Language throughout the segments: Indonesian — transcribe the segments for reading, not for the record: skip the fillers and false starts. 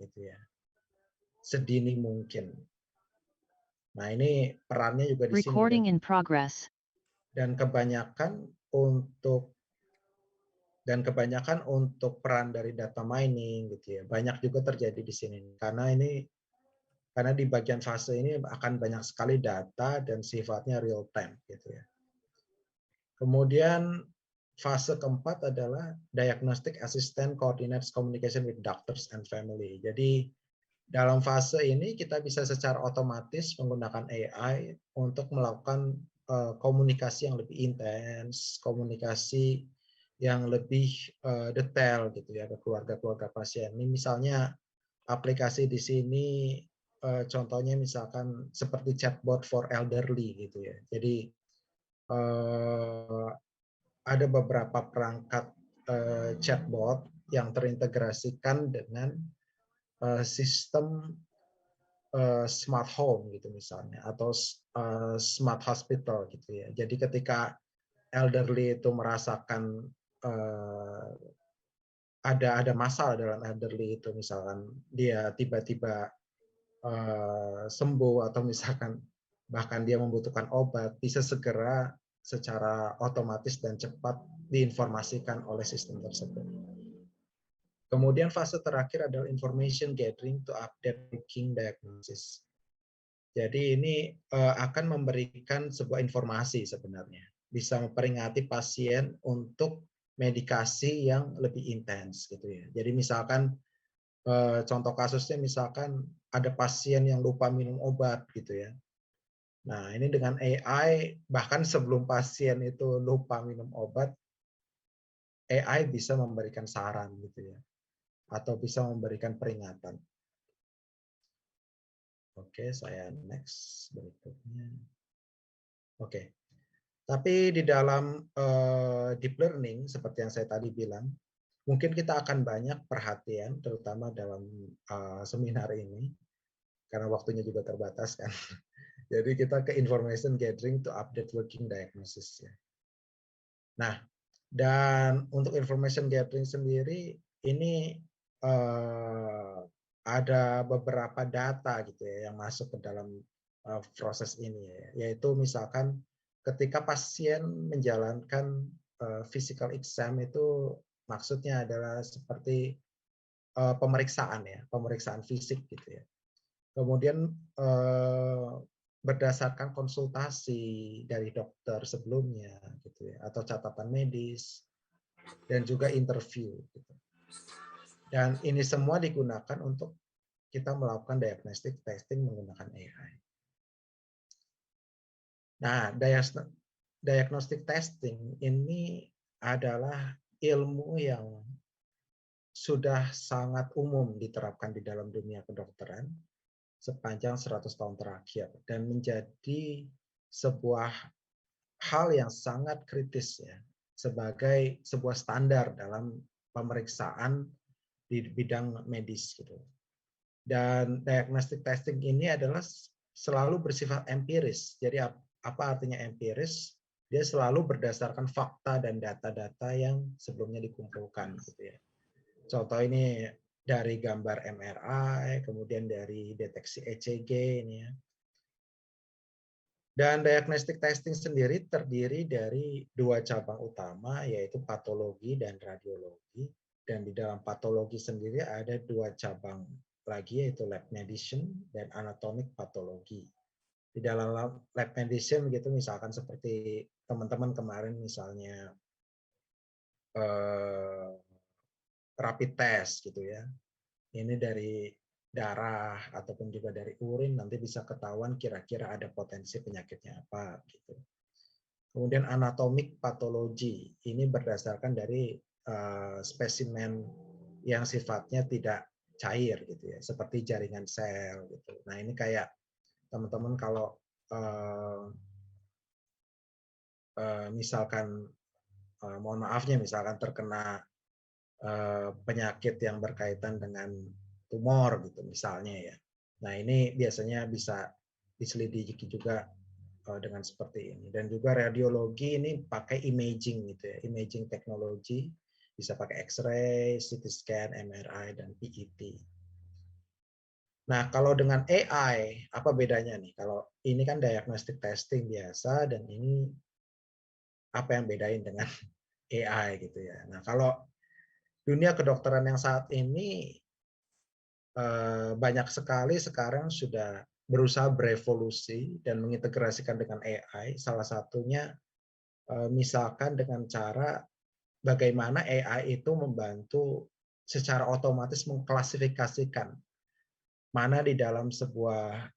gitu ya, sedini mungkin. Nah, ini perannya juga di sini Recording in progress. dan kebanyakan untuk peran dari data mining gitu ya. Banyak juga terjadi di sini karena di bagian fase ini akan banyak sekali data dan sifatnya real time gitu ya. Kemudian fase keempat adalah diagnostic assistant coordinates communication with doctors and family. Jadi dalam fase ini kita bisa secara otomatis menggunakan AI untuk melakukan komunikasi yang lebih intens, komunikasi yang lebih detail gitu ya ke keluarga-keluarga pasien. Ini misalnya aplikasi di sini contohnya misalkan seperti chatbot for elderly gitu ya. Jadi ada beberapa perangkat chatbot yang terintegrasikan dengan sistem smart home gitu misalnya atau smart hospital gitu ya. Jadi ketika elderly itu merasakan ada masalah dalam elderly itu, misalkan dia tiba-tiba sembuh atau misalkan bahkan dia membutuhkan obat, bisa segera secara otomatis dan cepat diinformasikan oleh sistem tersebut. Kemudian fase terakhir adalah information gathering to update working diagnosis. Jadi ini akan memberikan sebuah informasi sebenarnya, bisa memperingati pasien untuk medikasi yang lebih intens gitu ya. Jadi misalkan contoh kasusnya misalkan ada pasien yang lupa minum obat gitu ya. Nah, ini dengan AI bahkan sebelum pasien itu lupa minum obat, AI bisa memberikan saran gitu ya, atau bisa memberikan peringatan. Oke, saya next berikutnya. Oke, tapi di dalam deep learning seperti yang saya tadi bilang, mungkin kita akan banyak perhatian, terutama dalam seminar ini, karena waktunya juga terbatas kan. Jadi kita ke information gathering to update working diagnosis ya. Nah, dan untuk information gathering sendiri ini ada beberapa data gitu ya yang masuk ke dalam proses ini ya, yaitu misalkan ketika pasien menjalankan physical exam itu maksudnya adalah seperti pemeriksaan ya, pemeriksaan fisik gitu ya. Kemudian berdasarkan konsultasi dari dokter sebelumnya gitu ya, atau catatan medis dan juga interview gitu. Dan ini semua digunakan untuk kita melakukan diagnostic testing menggunakan AI. Nah, diagnostic testing ini adalah ilmu yang sudah sangat umum diterapkan di dalam dunia kedokteran sepanjang 100 tahun terakhir dan menjadi sebuah hal yang sangat kritis ya sebagai sebuah standar dalam pemeriksaan di bidang medis gitu. Dan diagnostic testing ini adalah selalu bersifat empiris. Jadi apa artinya empiris? Dia selalu berdasarkan fakta dan data-data yang sebelumnya dikumpulkan gitu ya. Contoh ini dari gambar MRI, kemudian dari deteksi ECG ini ya. Dan diagnostic testing sendiri terdiri dari dua cabang utama, yaitu patologi dan radiologi. Dan di dalam patologi sendiri ada dua cabang lagi, yaitu lab medicine dan anatomic pathology. Di dalam lab medicine gitu, misalkan seperti teman-teman kemarin misalnya rapid test gitu ya. Ini dari darah ataupun juga dari urin nanti bisa ketahuan kira-kira ada potensi penyakitnya apa gitu. Kemudian anatomik patologi ini berdasarkan dari spesimen yang sifatnya tidak cair gitu ya, seperti jaringan sel gitu. Nah, ini kayak teman-teman kalau misalkan mohon maafnya misalkan terkena penyakit yang berkaitan dengan tumor gitu misalnya ya. Nah, ini biasanya bisa diselidiki juga dengan seperti ini. Dan juga radiologi ini pakai imaging gitu ya, imaging teknologi, bisa pakai X-ray, CT scan, MRI dan PET. Nah, kalau dengan AI, apa bedanya nih? Kalau ini kan diagnostic testing biasa, dan ini apa yang bedain dengan AI gitu ya. Nah, kalau dunia kedokteran yang saat ini banyak sekali sekarang sudah berusaha berevolusi dan mengintegrasikan dengan AI. Salah satunya misalkan dengan cara bagaimana AI itu membantu secara otomatis mengklasifikasikan mana di dalam sebuah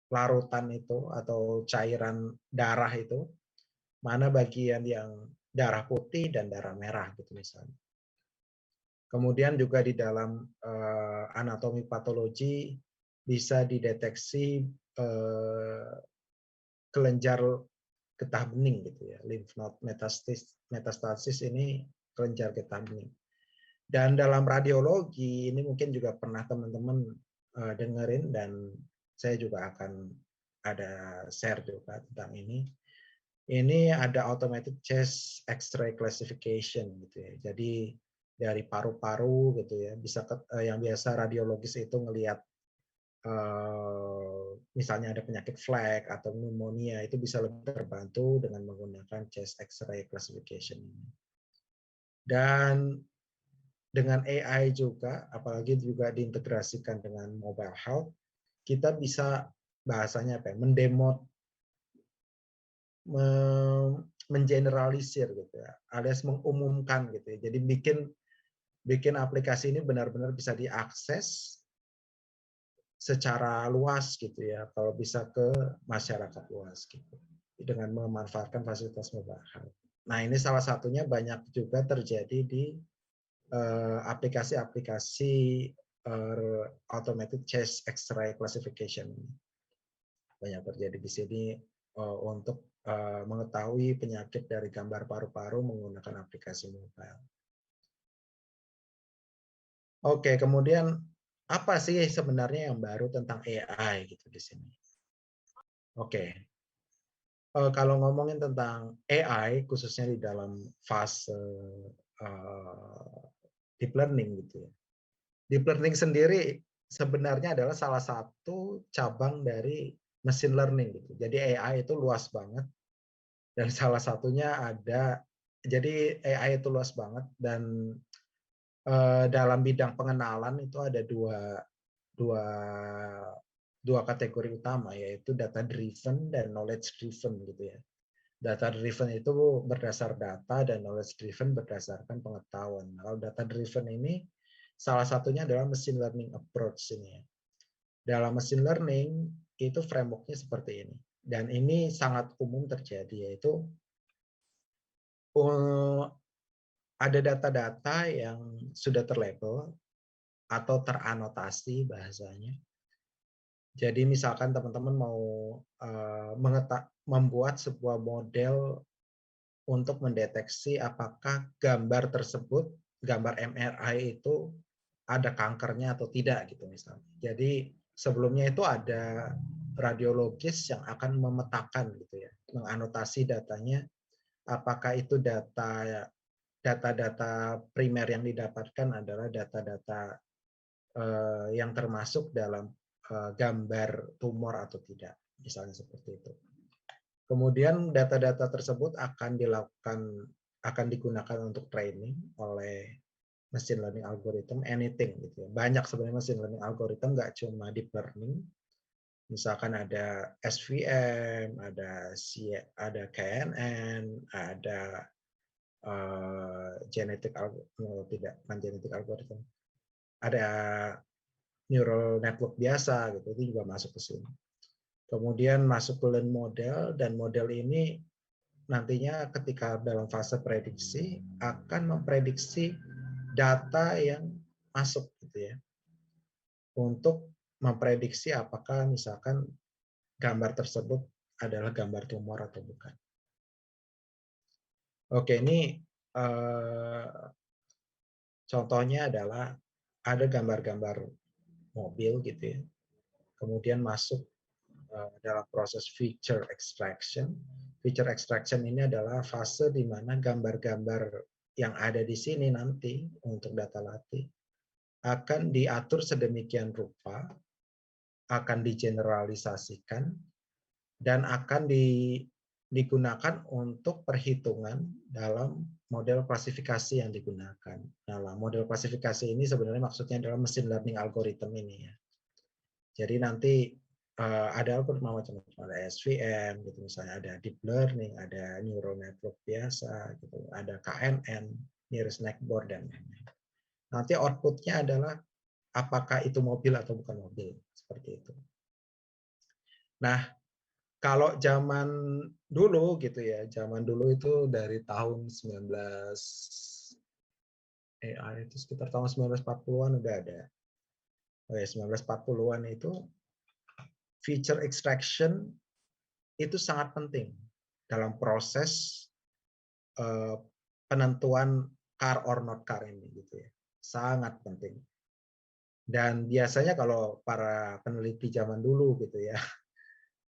larutan itu atau cairan darah itu, mana bagian yang darah putih dan darah merah gitu misalnya. Kemudian juga di dalam anatomi patologi bisa dideteksi kelenjar getah bening gitu ya, lymph node metastasis ini kelenjar getah bening. Dan dalam radiologi ini mungkin juga pernah teman-teman dengerin, dan saya juga akan ada share juga tentang ini. Ini ada automated chest X-ray classification gitu ya. Jadi dari paru-paru gitu ya, bisa yang biasa radiologis itu ngelihat misalnya ada penyakit flek atau pneumonia, itu bisa lebih terbantu dengan menggunakan chest X-ray classification ini. Dan dengan AI juga, apalagi juga diintegrasikan dengan mobile health, kita bisa bahasanya apa ya, mengeneralisir gitu ya, alias mengumumkan gitu ya. Jadi bikin aplikasi ini benar-benar bisa diakses secara luas gitu ya, kalau bisa ke masyarakat luas gitu, dengan memanfaatkan fasilitas mobile health. Nah, ini salah satunya banyak juga terjadi di aplikasi-aplikasi automated chest X-ray classification. Banyak terjadi di sini untuk mengetahui penyakit dari gambar paru-paru menggunakan aplikasi mobile. Oke, kemudian apa sih sebenarnya yang baru tentang AI gitu di sini? Oke, kalau ngomongin tentang AI khususnya di dalam fase deep learning gitu ya. Deep learning sendiri sebenarnya adalah salah satu cabang dari machine learning gitu. Jadi AI itu luas banget, dan salah satunya ada, jadi AI itu luas banget, dan dalam bidang pengenalan itu ada dua dua kategori utama, yaitu data driven dan knowledge driven gitu ya. Data driven itu berdasar data, dan knowledge driven berdasarkan pengetahuan. Kalau data driven ini salah satunya adalah machine learning approach ini ya. Dalam machine learning itu frameworknya seperti ini, dan ini sangat umum terjadi, yaitu ada data-data yang sudah terlabel atau teranotasi bahasanya. Jadi misalkan teman-teman mau membuat sebuah model untuk mendeteksi apakah gambar tersebut, gambar MRI itu ada kankernya atau tidak gitu misalnya. Jadi sebelumnya itu ada radiologis yang akan memetakan gitu ya, menganotasi datanya, apakah itu data-data primer yang didapatkan adalah data-data yang termasuk dalam gambar tumor atau tidak, misalnya seperti itu. Kemudian data-data tersebut akan digunakan untuk training oleh machine learning algorithm anything gitu ya. Banyak sebenarnya machine learning algorithm, nggak cuma deep learning. Misalkan ada SVM, ada KNN, ada bukan genetic algorithm. Ada neural network biasa gitu, itu juga masuk ke sini. Kemudian masuk ke learn model, dan model ini nantinya ketika dalam fase prediksi akan memprediksi data yang masuk gitu ya, untuk memprediksi apakah misalkan gambar tersebut adalah gambar tumor atau bukan. Oke, ini contohnya adalah ada gambar-gambar mobil gitu ya, kemudian masuk dalam proses feature extraction. Feature extraction ini adalah fase di mana gambar-gambar yang ada di sini nanti untuk data latih akan diatur sedemikian rupa, akan digeneralisasikan, dan akan digunakan untuk perhitungan dalam model klasifikasi yang digunakan. Nah, model klasifikasi ini sebenarnya maksudnya adalah machine learning algorithm ini ya. Jadi nanti ada algoritma macam-macam, ada SVM gitu misalnya, ada deep learning, ada neural network biasa gitu, ada KNN, nearest network dan lain-lain. Nanti outputnya adalah apakah itu mobil atau bukan mobil, seperti itu. Nah, kalau zaman dulu gitu ya, zaman dulu itu dari tahun 19 AI itu sekitar tahun 1940-an udah ada. Oh ya, 1940-an itu feature extraction itu sangat penting dalam proses penentuan car or not car ini gitu ya. Sangat penting. Dan biasanya kalau para peneliti zaman dulu gitu ya,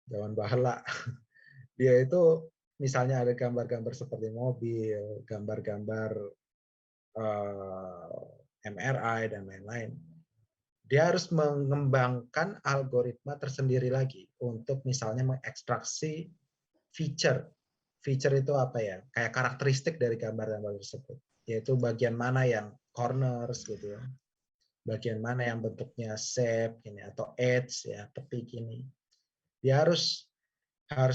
zaman bahla, dia itu misalnya ada gambar-gambar seperti mobil, gambar-gambar MRI dan lain-lain. Dia harus mengembangkan algoritma tersendiri lagi untuk misalnya mengekstraksi feature. Feature itu apa ya? Kayak karakteristik dari gambar-gambar tersebut. Yaitu bagian mana yang corners gitu ya. Bagian mana yang bentuknya shape gini atau edge ya, tepi gini. Dia harus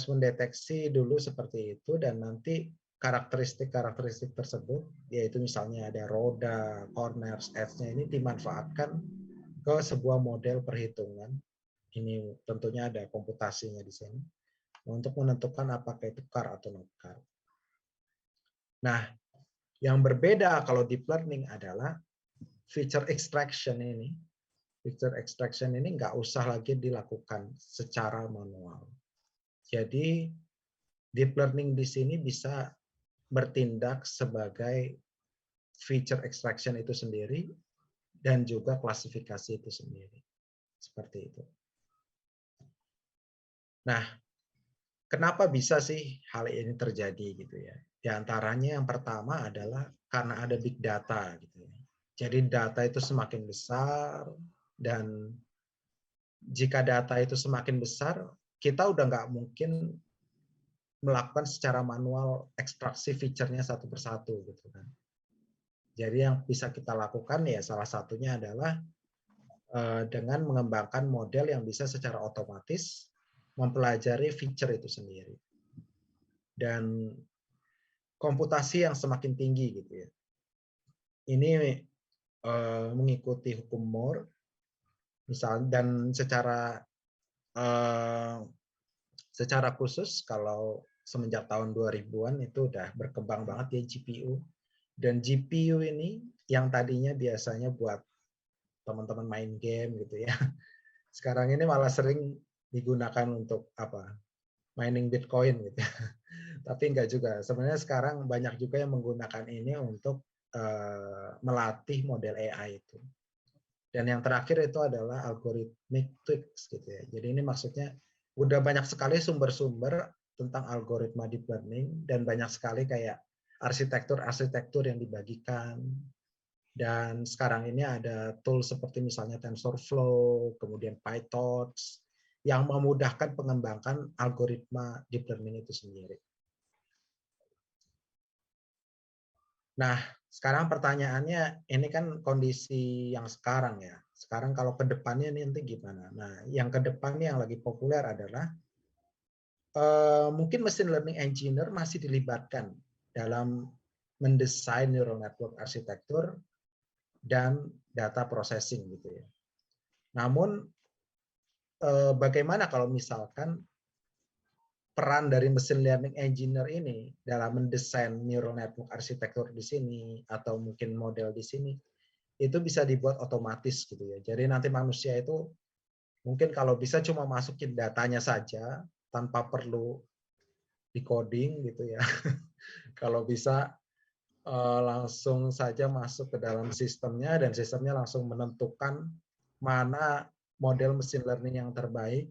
mendeteksi dulu seperti itu dan nanti karakteristik-karakteristik tersebut yaitu misalnya ada roda, corners, edge-nya ini dimanfaatkan ke sebuah model perhitungan. Ini tentunya ada komputasinya di sini untuk menentukan apakah itu car atau not car. Nah, yang berbeda kalau deep learning adalah feature extraction ini. Feature extraction ini nggak usah lagi dilakukan secara manual. Jadi deep learning di sini bisa bertindak sebagai feature extraction itu sendiri dan juga klasifikasi itu sendiri. Seperti itu. Nah, kenapa bisa sih hal ini terjadi gitu ya? Di antaranya yang pertama adalah karena ada big data gitu ya. Jadi data itu semakin besar dan jika data itu semakin besar, kita udah nggak mungkin melakukan secara manual ekstraksi fiturnya satu persatu gitu kan. Jadi yang bisa kita lakukan ya salah satunya adalah dengan mengembangkan model yang bisa secara otomatis mempelajari fitur itu sendiri. Dan komputasi yang semakin tinggi gitu ya. Ini mengikuti hukum Moore misalnya dan secara khusus kalau semenjak tahun 2000-an itu udah berkembang banget ya GPU. Dan GPU ini yang tadinya biasanya buat teman-teman main game gitu ya. Sekarang ini malah sering digunakan untuk apa? Mining Bitcoin gitu. Tapi enggak juga. Sebenarnya sekarang banyak juga yang menggunakan ini untuk melatih model AI itu. Dan yang terakhir itu adalah algorithmic tweaks gitu ya. Jadi ini maksudnya udah banyak sekali sumber-sumber tentang algoritma deep learning dan banyak sekali kayak arsitektur-arsitektur yang dibagikan. Dan sekarang ini ada tool seperti misalnya TensorFlow, kemudian PyTorch yang memudahkan pengembangan algoritma deep learning itu sendiri. Nah, sekarang pertanyaannya, ini kan kondisi yang sekarang ya. Sekarang kalau ke depannya nanti gimana? Nah, yang ke depan yang lagi populer adalah mungkin machine learning engineer masih dilibatkan dalam mendesain neural network arsitektur dan data processing gitu ya. Namun bagaimana kalau misalkan peran dari machine learning engineer ini dalam mendesain neural network arsitektur di sini atau mungkin model di sini itu bisa dibuat otomatis gitu ya. Jadi nanti manusia itu mungkin kalau bisa cuma masukin datanya saja tanpa perlu decoding gitu ya. Kalau bisa langsung saja masuk ke dalam sistemnya dan sistemnya langsung menentukan mana model mesin learning yang terbaik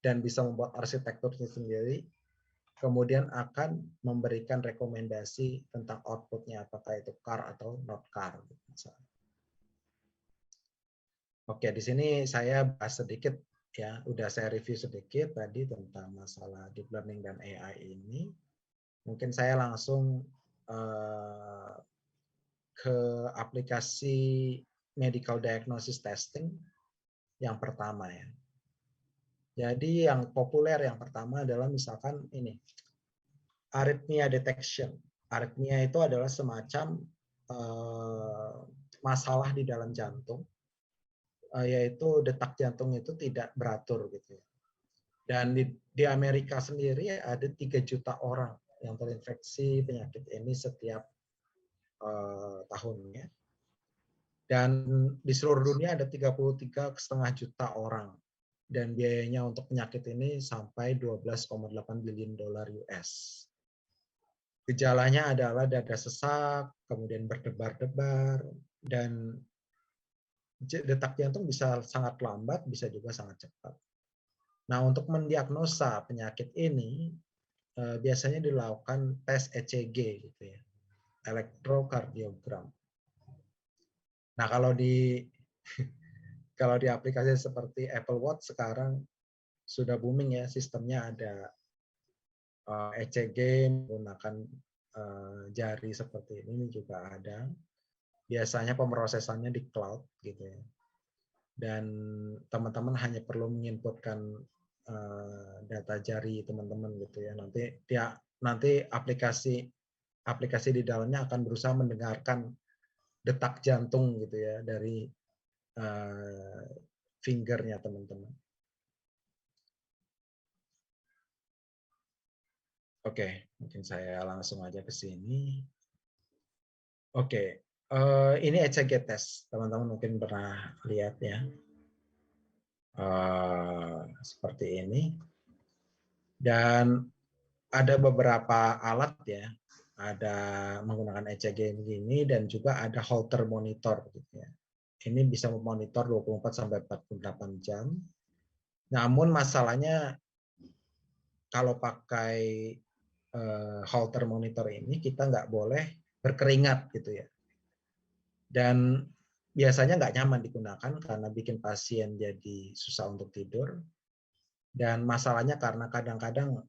dan bisa membuat arsitekturnya sendiri, kemudian akan memberikan rekomendasi tentang outputnya apakah itu car atau not car. Oke, di sini saya bahas sedikit ya, udah saya review sedikit tadi tentang masalah deep learning dan AI ini. Mungkin saya langsung eh, ke aplikasi medical diagnosis testing yang pertama ya. Jadi yang populer yang pertama adalah misalkan ini, arrhythmia detection. Arrhythmia itu adalah semacam eh, masalah di dalam jantung, yaitu detak jantung itu tidak beratur gitu ya. Dan di Amerika sendiri ada 3 juta orang yang terinfeksi penyakit ini setiap tahunnya. Dan di seluruh dunia ada 33,5 juta orang. Dan biayanya untuk penyakit ini sampai 12,8 billion dolar US. Gejalanya adalah dada sesak, kemudian berdebar-debar, dan detak jantung bisa sangat lambat, bisa juga sangat cepat. Nah, untuk mendiagnosa penyakit ini, biasanya dilakukan tes ECG gitu ya, elektrokardiogram. Nah, kalau di aplikasi seperti Apple Watch sekarang sudah booming ya, sistemnya ada ECG menggunakan jari seperti ini juga ada. Biasanya pemrosesannya di cloud gitu ya. Dan teman-teman hanya perlu menginputkan data jari teman-teman gitu ya. Nanti aplikasi di dalamnya akan berusaha mendengarkan detak jantung gitu ya dari fingernya teman-teman. Oke, mungkin saya langsung aja ke sini. Oke, ini ECG test. Teman-teman mungkin pernah lihat ya. Seperti ini. Dan ada beberapa alat ya. Ada menggunakan ECG begini dan juga ada Holter monitor gitu ya. Ini bisa memonitor 24 sampai 48 jam. Namun masalahnya kalau pakai Holter monitor ini kita nggak boleh berkeringat gitu ya. Dan biasanya nggak nyaman digunakan karena bikin pasien jadi susah untuk tidur. Dan masalahnya karena kadang-kadang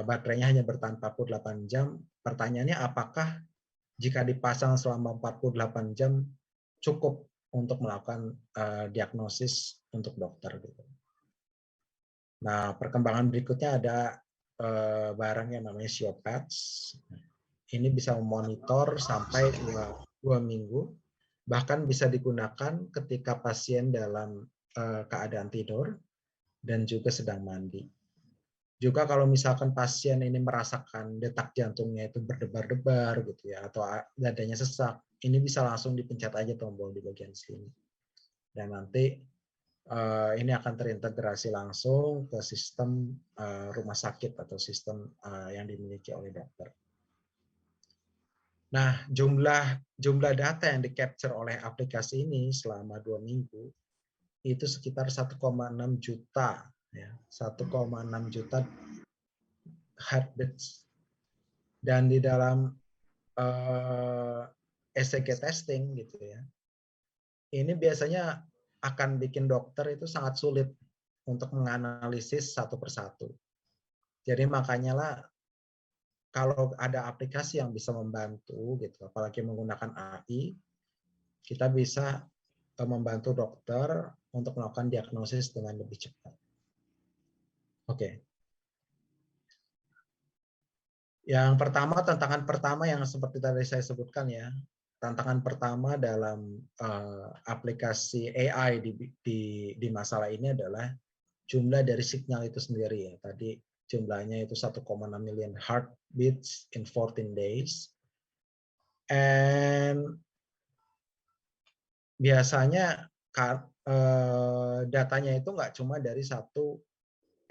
baterainya hanya bertahan 48 jam. Pertanyaannya apakah jika dipasang selama 48 jam cukup untuk melakukan diagnosis untuk dokter gitu. Nah, perkembangan berikutnya ada barang yang namanya Xiopats. Ini bisa memonitor sampai 2 minggu, bahkan bisa digunakan ketika pasien dalam keadaan tidur dan juga sedang mandi. Juga kalau misalkan pasien ini merasakan detak jantungnya itu berdebar-debar gitu ya, atau dadanya sesak, ini bisa langsung dipencet aja tombol di bagian sini. Dan nanti ini akan terintegrasi langsung ke sistem rumah sakit atau sistem yang dimiliki oleh dokter. Nah, jumlah data yang di-capture oleh aplikasi ini selama 2 minggu itu sekitar 1,6 juta, ya, 1,6 juta heartbeats. Dan di dalam ECG testing gitu ya, ini biasanya akan bikin dokter itu sangat sulit untuk menganalisis satu persatu. Jadi makanya lah kalau ada aplikasi yang bisa membantu gitu, apalagi menggunakan AI, kita bisa membantu dokter untuk melakukan diagnosis dengan lebih cepat. Oke. Yang pertama, tantangan pertama yang seperti tadi saya sebutkan ya, tantangan pertama dalam aplikasi AI di masalah ini adalah jumlah dari signal itu sendiri ya. Tadi jumlahnya itu 1,6 million heartbeats in 14 days. And biasanya datanya itu nggak cuma dari satu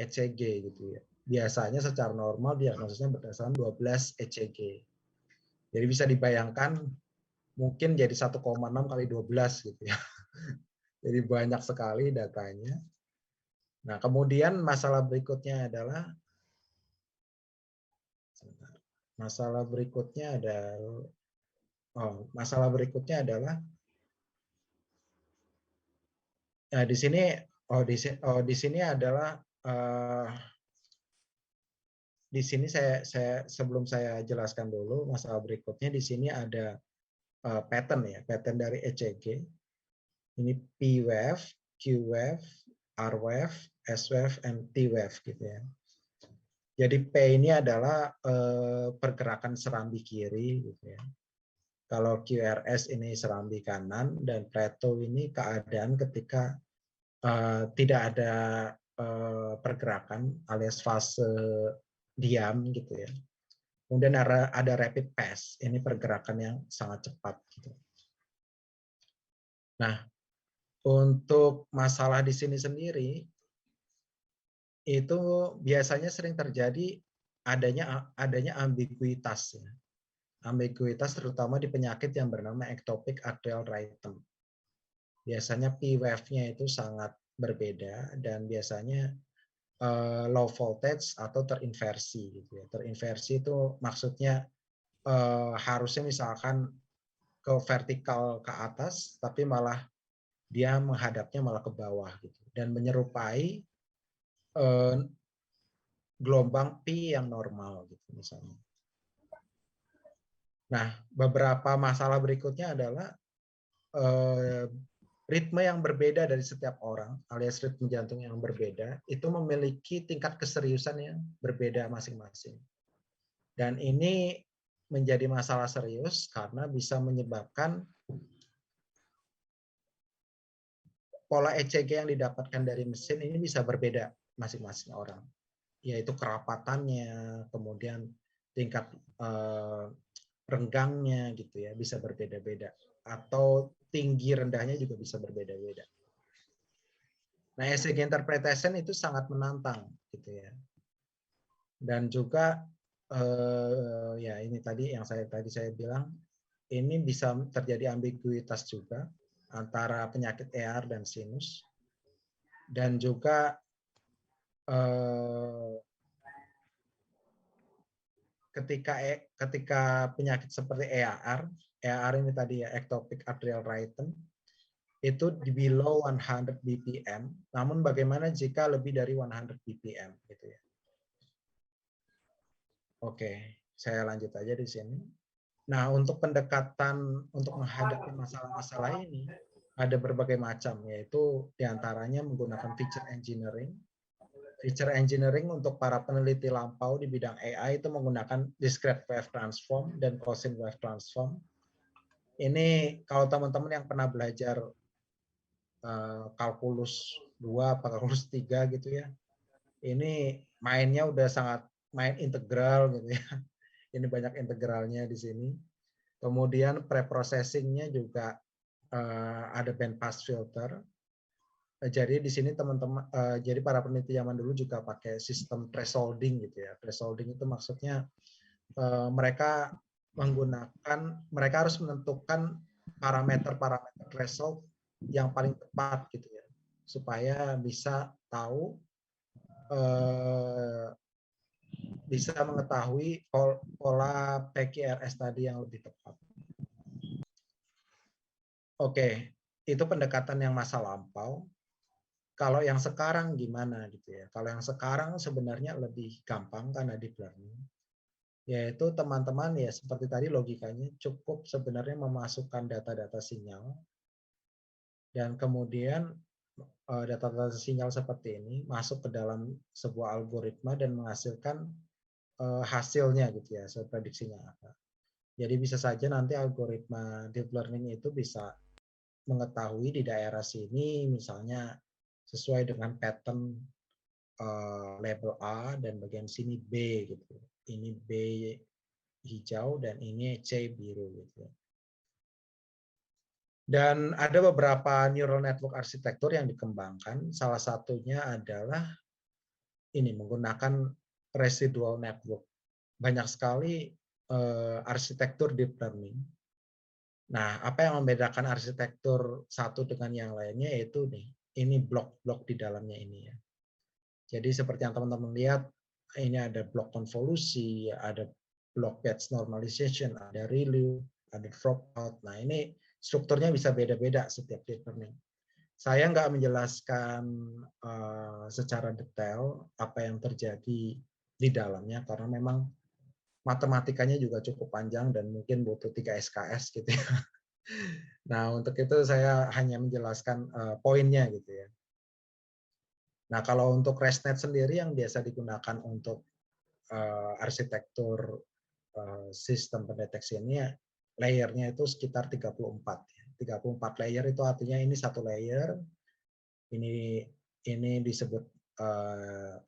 ECG gitu ya. Biasanya secara normal diagnosisnya berdasarkan 12 ECG. Jadi bisa dibayangkan mungkin jadi 1,6 kali 12 gitu ya. Jadi banyak sekali datanya. Nah, kemudian masalah berikutnya adalah masalah berikutnya adalah Nah, di sini di sini adalah di sini saya sebelum saya jelaskan dulu masalah berikutnya, di sini ada pattern ya, pattern dari ECG. Ini P-wave, Q-wave, R-wave, S-wave, and T-wave gitu ya. Jadi P ini adalah pergerakan serambi kiri gitu ya. Kalau QRS ini serambi kanan, dan Plato ini keadaan ketika tidak ada pergerakan alias fase diam gitu ya. Kemudian ada rapid pace, ini pergerakan yang sangat cepat gitu. Nah, untuk masalah di sini sendiri itu biasanya sering terjadi adanya ambiguitas ya. Ambiguitas terutama di penyakit yang bernama ectopic atrial rhythm. Biasanya P-wave-nya itu sangat berbeda dan biasanya low voltage atau terinversi gitu ya. Terinversi itu maksudnya harusnya misalkan ke vertikal ke atas tapi malah dia menghadapnya malah ke bawah gitu dan menyerupai gelombang P yang normal gitu misalnya. Nah, beberapa masalah berikutnya adalah ritme yang berbeda dari setiap orang, alias ritme jantung yang berbeda, itu memiliki tingkat keseriusan yang berbeda masing-masing. Dan ini menjadi masalah serius karena bisa menyebabkan pola ECG yang didapatkan dari mesin ini bisa berbeda masing-masing orang, yaitu kerapatannya, kemudian tingkat renggangnya gitu ya, bisa berbeda-beda, atau tinggi rendahnya juga bisa berbeda-beda. Nah, ECG interpretation itu sangat menantang gitu ya. Dan juga ya ini tadi yang saya bilang, ini bisa terjadi ambiguitas juga antara penyakit ER dan sinus. Dan juga ketika penyakit seperti EAR ini tadi ya, ectopic atrial rhythm, itu di below 100 BPM. Namun bagaimana jika lebih dari 100 BPM gitu ya. Oke, saya lanjut aja di sini. Nah, untuk pendekatan untuk menghadapi masalah-masalah ini ada berbagai macam, yaitu diantaranya menggunakan feature engineering. Feature engineering untuk para peneliti lampau di bidang AI itu menggunakan discrete wave transform dan cosine wave transform. Ini kalau teman-teman yang pernah belajar kalkulus 2 atau kalkulus 3 gitu ya, ini mainnya udah sangat main integral gitu ya. Ini banyak integralnya di sini. Kemudian preprocessingnya juga ada band pass filter. Jadi di sini teman-teman, jadi para peneliti zaman dulu juga pakai sistem thresholding gitu ya. Thresholding itu maksudnya mereka harus menentukan parameter-parameter threshold yang paling tepat gitu ya, supaya bisa tahu bisa mengetahui pola PQRS tadi yang lebih tepat. Oke, itu pendekatan yang masa lampau. Kalau yang sekarang gimana gitu ya? Kalau yang sekarang sebenarnya lebih gampang karena deep learning. Yaitu teman-teman ya seperti tadi logikanya cukup sebenarnya memasukkan data-data sinyal dan kemudian data-data sinyal seperti ini masuk ke dalam sebuah algoritma dan menghasilkan hasilnya gitu ya, prediksinya apa. Jadi bisa saja nanti algoritma deep learning itu bisa mengetahui di daerah sini misalnya sesuai dengan pattern label A dan bagian sini B gitu. Ini B hijau dan ini C biru gitu. Dan ada beberapa neural network arsitektur yang dikembangkan. Salah satunya adalah ini menggunakan residual network. Banyak sekali arsitektur deep learning. Nah, apa yang membedakan arsitektur satu dengan yang lainnya yaitu nih, ini blok-blok di dalamnya ini ya. Jadi seperti yang teman-teman lihat, ini ada blok konvolusi, ada blok batch normalization, ada ReLU, ada dropout. Nah, ini strukturnya bisa beda-beda setiap deep learning. Saya nggak menjelaskan secara detail apa yang terjadi di dalamnya karena memang matematikanya juga cukup panjang dan mungkin butuh 3 SKS gitu ya. Nah, untuk itu saya hanya menjelaskan poinnya gitu ya. Nah, kalau untuk ResNet sendiri yang biasa digunakan untuk arsitektur sistem pendeteksi ini layernya itu sekitar 34. 34 layer itu artinya ini satu layer, ini disebut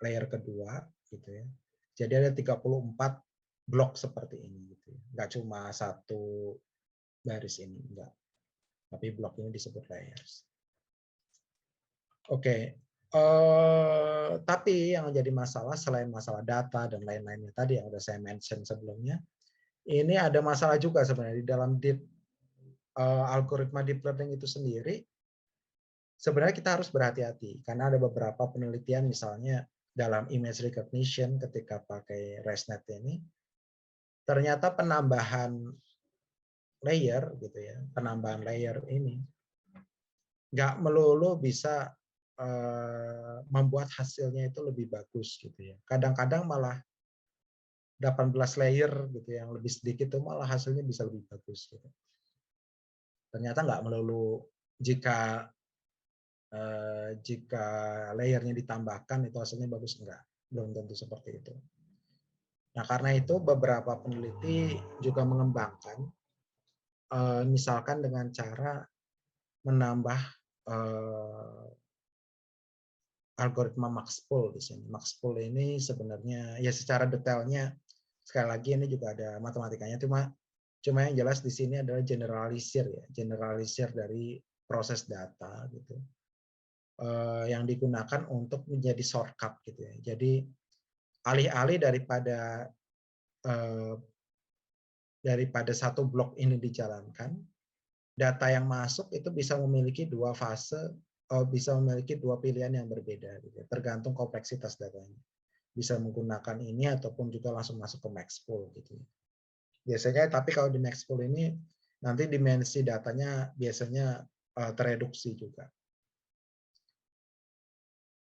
layer kedua gitu ya. Jadi ada 34 blok seperti ini gitu ya. Nggak cuma satu baris ini, enggak. Tapi blok ini disebut layers. Oke. Tapi yang jadi masalah selain masalah data dan lain-lainnya tadi yang udah saya mention sebelumnya, ini ada masalah juga sebenarnya di dalam algoritma deep learning itu sendiri. Sebenarnya kita harus berhati-hati karena ada beberapa penelitian misalnya dalam image recognition ketika pakai ResNet ini, ternyata penambahan layer gitu ya, penambahan layer ini nggak melulu bisa membuat hasilnya itu lebih bagus gitu ya. Kadang-kadang malah 18 layer gitu yang lebih sedikit itu malah hasilnya bisa lebih bagus gitu. Ternyata nggak melulu jika jika layernya ditambahkan itu hasilnya bagus, enggak, belum tentu seperti itu. Nah, karena itu beberapa peneliti juga mengembangkan misalkan dengan cara menambah algoritma Max-Pool di sini. Max-Pool ini sebenarnya ya secara detailnya sekali lagi ini juga ada matematikanya, cuma yang jelas di sini adalah generalisir ya, generalisir dari proses data gitu. Yang digunakan untuk menjadi shortcut gitu ya. Jadi alih-alih daripada satu blok ini dijalankan, data yang masuk itu bisa memiliki dua fase, bisa memiliki dua pilihan yang berbeda, gitu, tergantung kompleksitas datanya. Bisa menggunakan ini ataupun juga langsung masuk ke Maxpool gitu. Biasanya, tapi kalau di Maxpool ini nanti dimensi datanya biasanya tereduksi juga.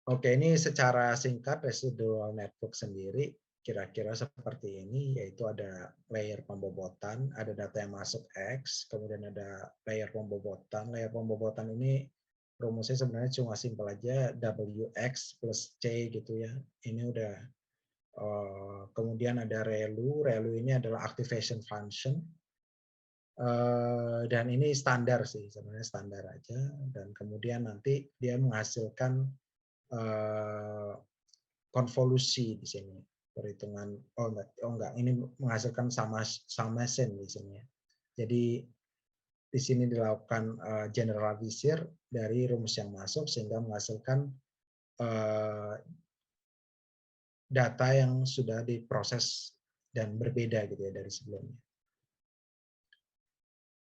Oke, ini secara singkat residual network sendiri kira-kira seperti ini, yaitu ada layer pembobotan, ada data yang masuk X, kemudian ada layer pembobotan. Layer pembobotan ini rumusnya sebenarnya cuma simpel aja, WX plus C gitu ya. Ini udah, kemudian ada ReLU, ReLU ini adalah activation function, dan ini standar sih, sebenarnya standar aja, dan kemudian nanti dia menghasilkan konvolusi di sini, perhitungan enggak ini menghasilkan summation di sini ya. Jadi di sini dilakukan generalisir dari rumus yang masuk sehingga menghasilkan data yang sudah diproses dan berbeda gitu ya dari sebelumnya.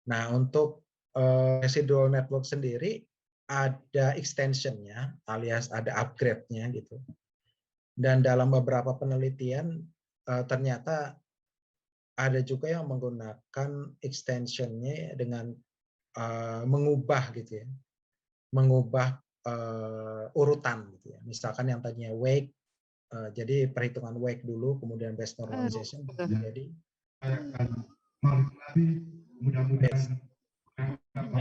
Nah, untuk residual network sendiri ada extension-nya alias ada upgrade-nya gitu. Dan dalam beberapa penelitian ternyata ada juga yang menggunakan extension-nya dengan mengubah gitu ya, mengubah urutan gitu ya. Misalkan yang tadinya wake, jadi perhitungan wake dulu, kemudian base normalization, jadi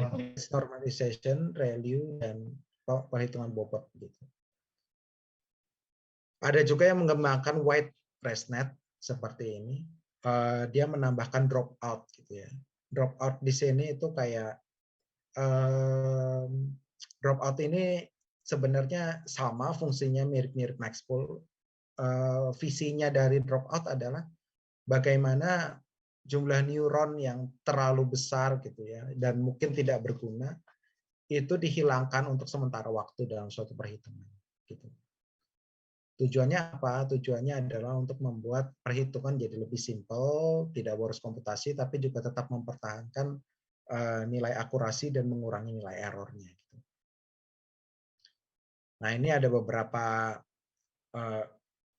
base normalization, ReLU, dan perhitungan bobot gitu. Ada juga yang mengembangkan white ResNet seperti ini. Dia menambahkan dropout gitu ya. Dropout di sini itu kayak dropout ini sebenarnya sama fungsinya mirip-mirip Maxpool. Visinya dari dropout adalah bagaimana jumlah neuron yang terlalu besar gitu ya dan mungkin tidak berguna itu dihilangkan untuk sementara waktu dalam suatu perhitungan gitu. Tujuannya apa? Tujuannya adalah untuk membuat perhitungan jadi lebih simpel, tidak boros komputasi, tapi juga tetap mempertahankan nilai akurasi dan mengurangi nilai errornya. Gitu. Nah, ini ada beberapa,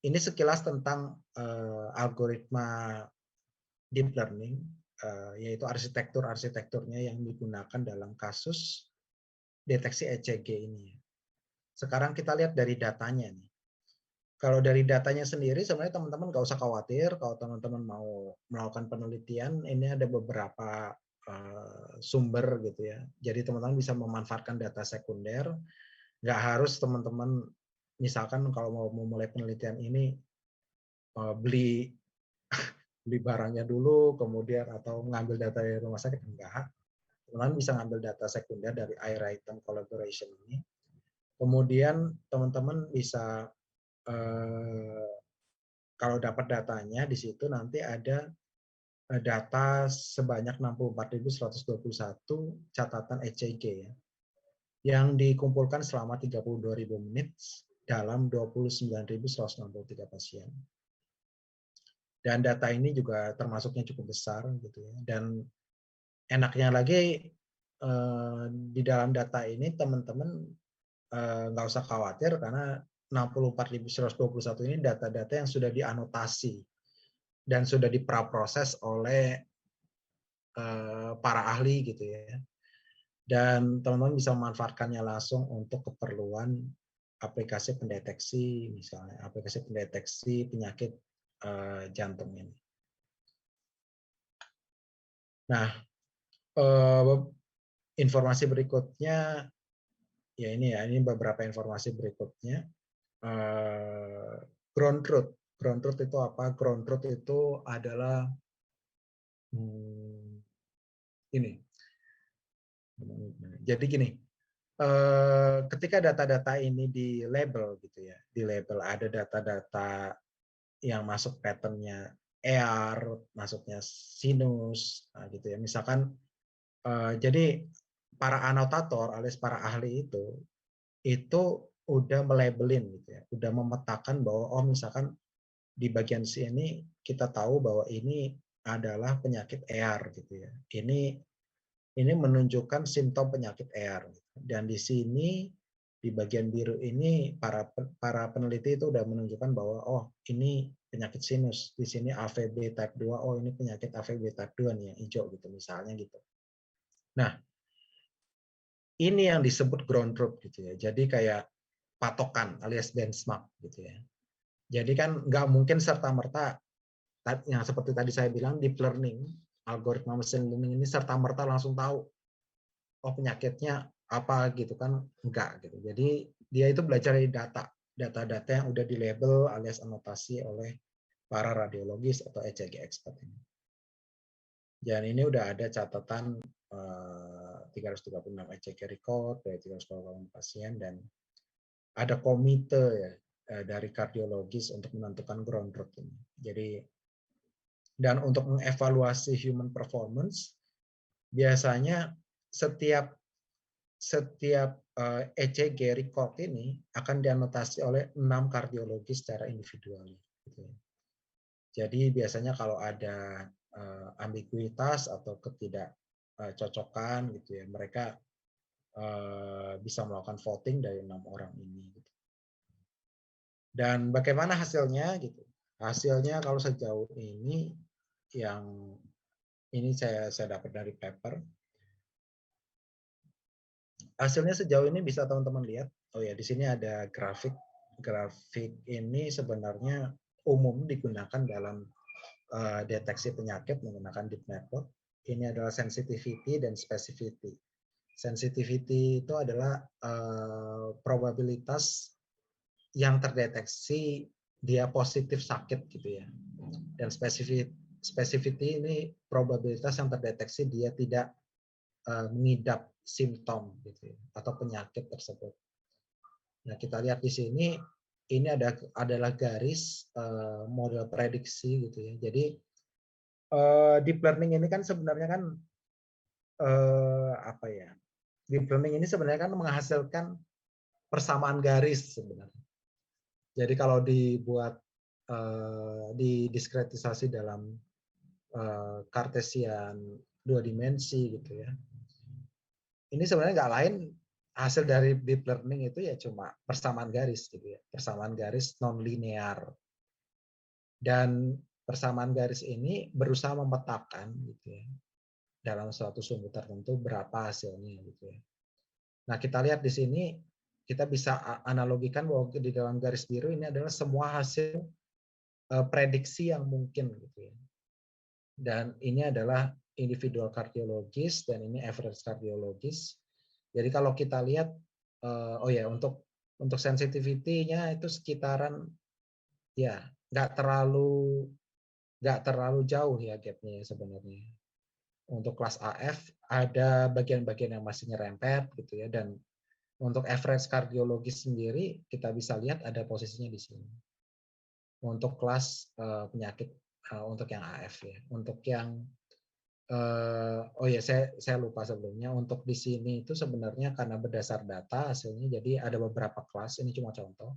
ini sekilas tentang algoritma deep learning, yaitu arsitekturnya yang digunakan dalam kasus deteksi ECG ini. Sekarang kita lihat dari datanya nih. Kalau dari datanya sendiri sebenarnya teman-teman nggak usah khawatir kalau teman-teman mau melakukan penelitian, ini ada beberapa sumber gitu ya. Jadi teman-teman bisa memanfaatkan data sekunder. Nggak harus teman-teman misalkan kalau mau memulai penelitian ini beli beli barangnya dulu, kemudian atau mengambil data dari rumah sakit, enggak. Teman-teman bisa ngambil data sekunder dari iRhythm Collaboration ini. Kemudian teman-teman bisa kalau dapat datanya di situ nanti ada data sebanyak 64.121 catatan ECG ya, yang dikumpulkan selama 32.000 menit dalam 29.163 pasien. Dan data ini juga termasuknya cukup besar gitu ya. Dan enaknya lagi di dalam data ini teman-teman nggak usah khawatir karena 64.121 ini data-data yang sudah dianotasi dan sudah dipraproses oleh para ahli gitu ya. Dan teman-teman bisa memanfaatkannya langsung untuk keperluan aplikasi pendeteksi, misalnya aplikasi pendeteksi penyakit jantung ini. Nah, informasi berikutnya ya ini beberapa informasi berikutnya. Ground truth. Ground truth itu apa? Ground truth itu adalah ini. Jadi gini, ketika data-data ini di label gitu ya, di label ada data-data yang masuk patternnya ER, masuknya sinus, nah gitu ya. Misalkan, jadi para anotator alias para ahli itu udah melabelin gitu ya, udah memetakan bahwa oh misalkan di bagian sini kita tahu bahwa ini adalah penyakit ER gitu ya. Ini menunjukkan simptom penyakit ER. Dan di sini di bagian biru ini para peneliti itu sudah menunjukkan bahwa oh ini penyakit sinus, di sini AVB type 2, oh ini penyakit AVB type 2 nih yang hijau gitu misalnya gitu. Nah, ini yang disebut ground truth gitu ya. Jadi kayak patokan alias benchmark gitu ya. Jadi kan nggak mungkin serta-merta yang seperti tadi saya bilang deep learning, algoritma machine learning ini serta-merta langsung tahu oh penyakitnya apa gitu kan, enggak gitu. Jadi dia itu belajar dari data-data yang udah di label alias anotasi oleh para radiologis atau ECG expert ini. Dan ini udah ada catatan 336 ECG record dari 336 pasien dan ada komite ya dari kardiologis untuk menentukan ground truth ini. Jadi dan untuk mengevaluasi human performance biasanya setiap ECG record ini akan dianotasi oleh 6 kardiologis secara individual. Jadi biasanya kalau ada ambiguitas atau ketidakcocokan gitu ya, mereka bisa melakukan voting dari 6 orang ini. Dan bagaimana hasilnya gitu? Hasilnya kalau sejauh ini yang ini saya dapat dari paper. Hasilnya sejauh ini bisa teman-teman lihat. Oh ya, di sini ada grafik. Grafik ini sebenarnya umum digunakan dalam deteksi penyakit menggunakan deep network. Ini adalah sensitivity dan specificity. Sensitivity itu adalah probabilitas yang terdeteksi dia positif sakit gitu ya. Dan specificity ini probabilitas yang terdeteksi dia tidak mengidap simptom gitu ya, atau penyakit tersebut. Nah, kita lihat di sini ini adalah garis model prediksi gitu ya. Jadi deep learning ini kan sebenarnya kan apa ya? Deep learning ini sebenarnya kan menghasilkan persamaan garis sebenarnya. Jadi kalau dibuat didiskretisasi dalam kartesian 2 dimensi gitu ya. Ini sebenarnya nggak lain hasil dari deep learning itu ya cuma persamaan garis gitu ya, persamaan garis non linear. Dan persamaan garis ini berusaha memetakan gitu ya dalam suatu sumbu tertentu berapa hasilnya gitu ya. Nah, kita lihat di sini, kita bisa analogikan bahwa di dalam garis biru ini adalah semua hasil prediksi yang mungkin gitu ya. Dan ini adalah individual kardiologis dan ini average kardiologis. Jadi kalau kita lihat, oh ya, untuk sensitivity-nya itu sekitaran ya nggak terlalu jauh ya gapnya sebenarnya. Untuk kelas AF ada bagian-bagian yang masih nyerempet gitu ya, dan untuk average kardiologis sendiri kita bisa lihat ada posisinya di sini. Untuk kelas penyakit untuk yang AF ya. Untuk yang oh ya, saya lupa sebelumnya, untuk di sini itu sebenarnya karena berdasar data hasilnya, jadi ada beberapa kelas, ini cuma contoh.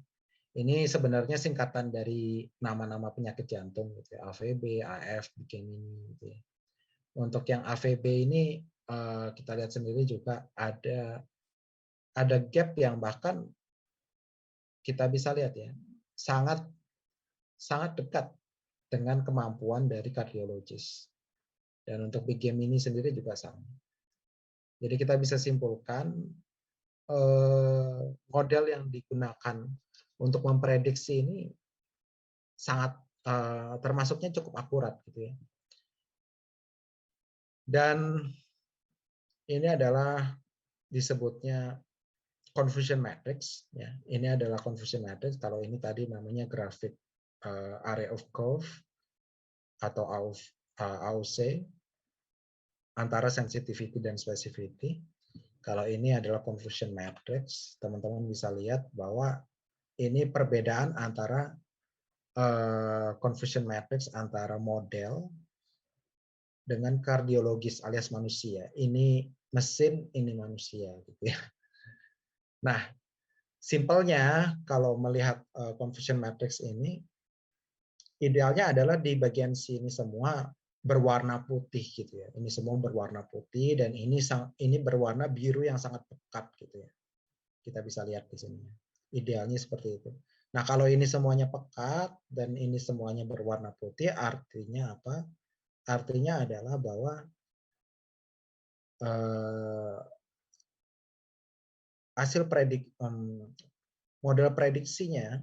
Ini sebenarnya singkatan dari nama-nama penyakit jantung gitu ya, AVB, AF, BKMI gitu ya. Untuk yang AVB ini kita lihat sendiri juga ada gap yang bahkan kita bisa lihat ya, sangat sangat dekat dengan kemampuan dari kardiologis. Dan untuk BKMI ini sendiri juga sama. Jadi kita bisa simpulkan model yang digunakan untuk memprediksi ini sangat termasuknya cukup akurat gitu ya. Dan ini adalah disebutnya confusion matrix ya. Ini adalah confusion matrix. Kalau ini tadi namanya graphic area of curve atau AUC antara sensitivity dan specificity. Kalau ini adalah confusion matrix, teman-teman bisa lihat bahwa ini perbedaan antara confusion matrix antara model dengan kardiologis alias manusia. Ini mesin, ini manusia gitu ya. Nah, simpelnya kalau melihat confusion matrix ini, idealnya adalah di bagian sini semua berwarna putih gitu ya. Ini semua berwarna putih dan ini berwarna biru yang sangat pekat gitu ya. Kita bisa lihat di sini. Idealnya seperti itu. Nah, kalau ini semuanya pekat dan ini semuanya berwarna putih, artinya apa? Artinya adalah bahwa hasil model prediksinya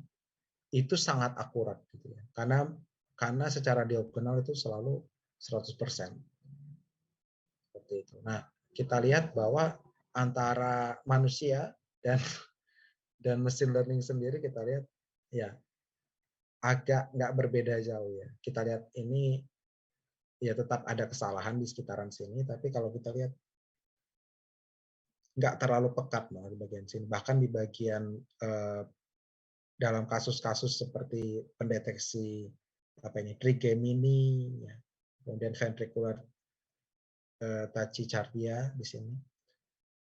itu sangat akurat gitu ya. Karena secara diagonal itu selalu 100%. Seperti itu. Nah, kita lihat bahwa antara manusia dan mesin learning sendiri kita lihat ya agak nggak berbeda jauh ya. Kita lihat ini ya tetap ada kesalahan di sekitaran sini, tapi kalau kita lihat nggak terlalu pekat malah di bagian sini. Bahkan di bagian dalam kasus-kasus seperti pendeteksi apa ini trigemini, ya, kemudian ventricular tachycardia di sini.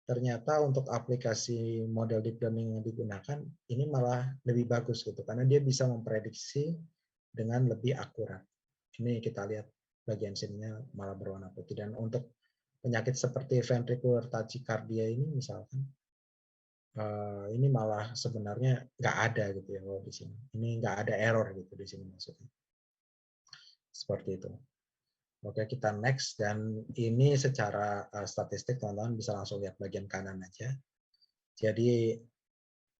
Ternyata untuk aplikasi model deep learning yang digunakan ini malah lebih bagus gitu karena dia bisa memprediksi dengan lebih akurat. Ini kita lihat bagian sininya malah berwarna putih, dan untuk penyakit seperti ventricular tachycardia ini misalkan ini malah sebenarnya nggak ada gitu ya kalau di sini. Ini nggak ada error gitu di sini maksudnya. Seperti itu. Oke, kita next, dan ini secara statistik teman-teman bisa langsung lihat bagian kanan aja. Jadi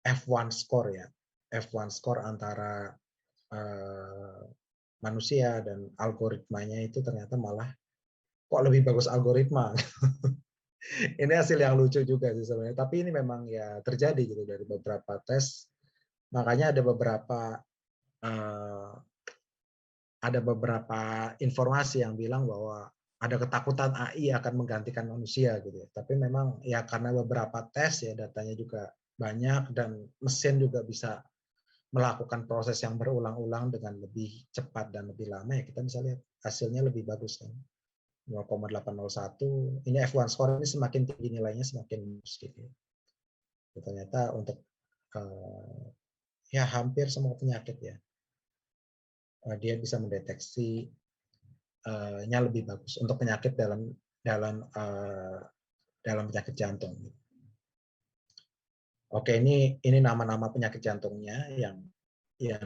F1 score ya, F1 score antara manusia dan algoritmanya itu ternyata malah kok lebih bagus algoritma. Ini hasil yang lucu juga sih sebenarnya, tapi ini memang ya terjadi gitu dari beberapa tes. Makanya ada beberapa informasi yang bilang bahwa ada ketakutan AI akan menggantikan manusia gitu ya. Tapi memang ya karena beberapa tes ya datanya juga banyak dan mesin juga bisa melakukan proses yang berulang-ulang dengan lebih cepat dan lebih lama, ya kita bisa lihat hasilnya lebih bagus kan. 0,801. Ini F1 score ini semakin tinggi nilainya semakin bagus gitu ya. Ternyata untuk ya hampir semua penyakit ya dia bisa mendeteksi nya lebih bagus untuk penyakit dalam penyakit jantung. Oke, ini nama-nama penyakit jantungnya yang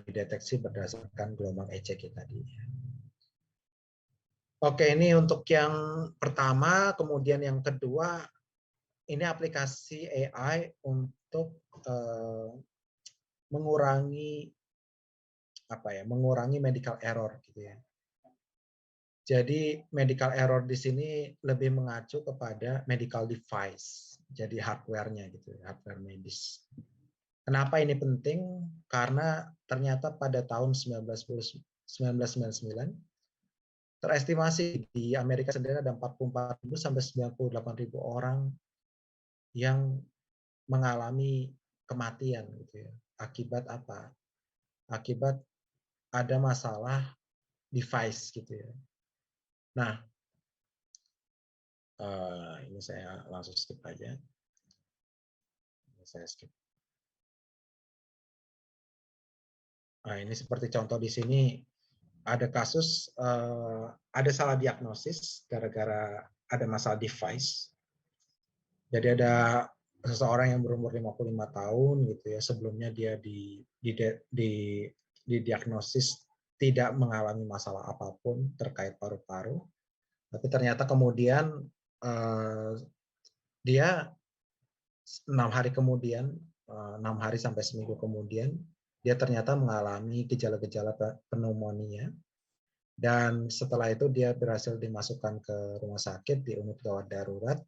dideteksi berdasarkan gelombang ECG tadi. Oke, ini untuk yang pertama, kemudian yang kedua ini aplikasi AI untuk mengurangi mengurangi medical error gitu ya. Jadi medical error di sini lebih mengacu kepada medical device, jadi hardware-nya gitu, hardware medis. Kenapa ini penting? Karena ternyata pada tahun 1999 terestimasi di Amerika sendiri ada 44.000 sampai 98.000 orang yang mengalami kematian gitu ya. Akibat apa? Akibat ada masalah device gitu ya. Nah, ini saya langsung skip aja. Saya skip. Nah, ini seperti contoh di sini ada kasus ada salah diagnosis gara-gara ada masalah device. Jadi ada seseorang yang berumur 55 tahun gitu ya, sebelumnya dia didiagnosis tidak mengalami masalah apapun terkait paru-paru, tapi ternyata kemudian dia 6 hari kemudian, 6 hari sampai seminggu kemudian, dia ternyata mengalami gejala-gejala pneumonia, dan setelah itu dia berhasil dimasukkan ke rumah sakit di unit gawat darurat,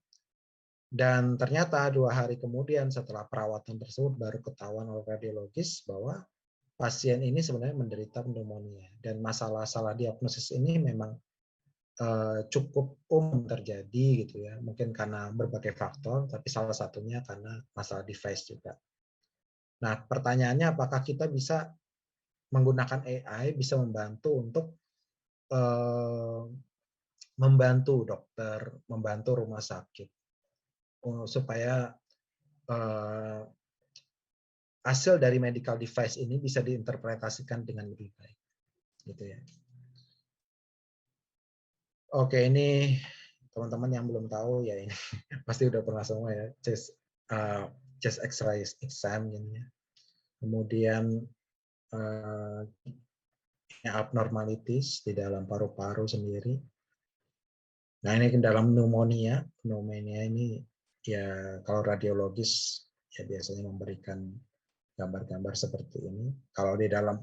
dan ternyata 2 hari kemudian setelah perawatan tersebut baru ketahuan oleh radiologis bahwa pasien ini sebenarnya menderita pneumonia, dan masalah salah diagnosis ini memang cukup umum terjadi gitu ya, mungkin karena berbagai faktor, tapi salah satunya karena masalah device juga. Nah, pertanyaannya apakah kita bisa menggunakan AI bisa membantu untuk membantu dokter, membantu rumah sakit supaya hasil dari medical device ini bisa diinterpretasikan dengan lebih baik, gitu ya. Oke, ini teman-teman yang belum tahu ya ini pasti udah pernah semua ya, chest X-ray exam ini. Kemudian abnormalities di dalam paru-paru sendiri. Nah, ini dalam pneumonia ini ya kalau radiologis ya biasanya memberikan gambar-gambar seperti ini. Kalau di dalam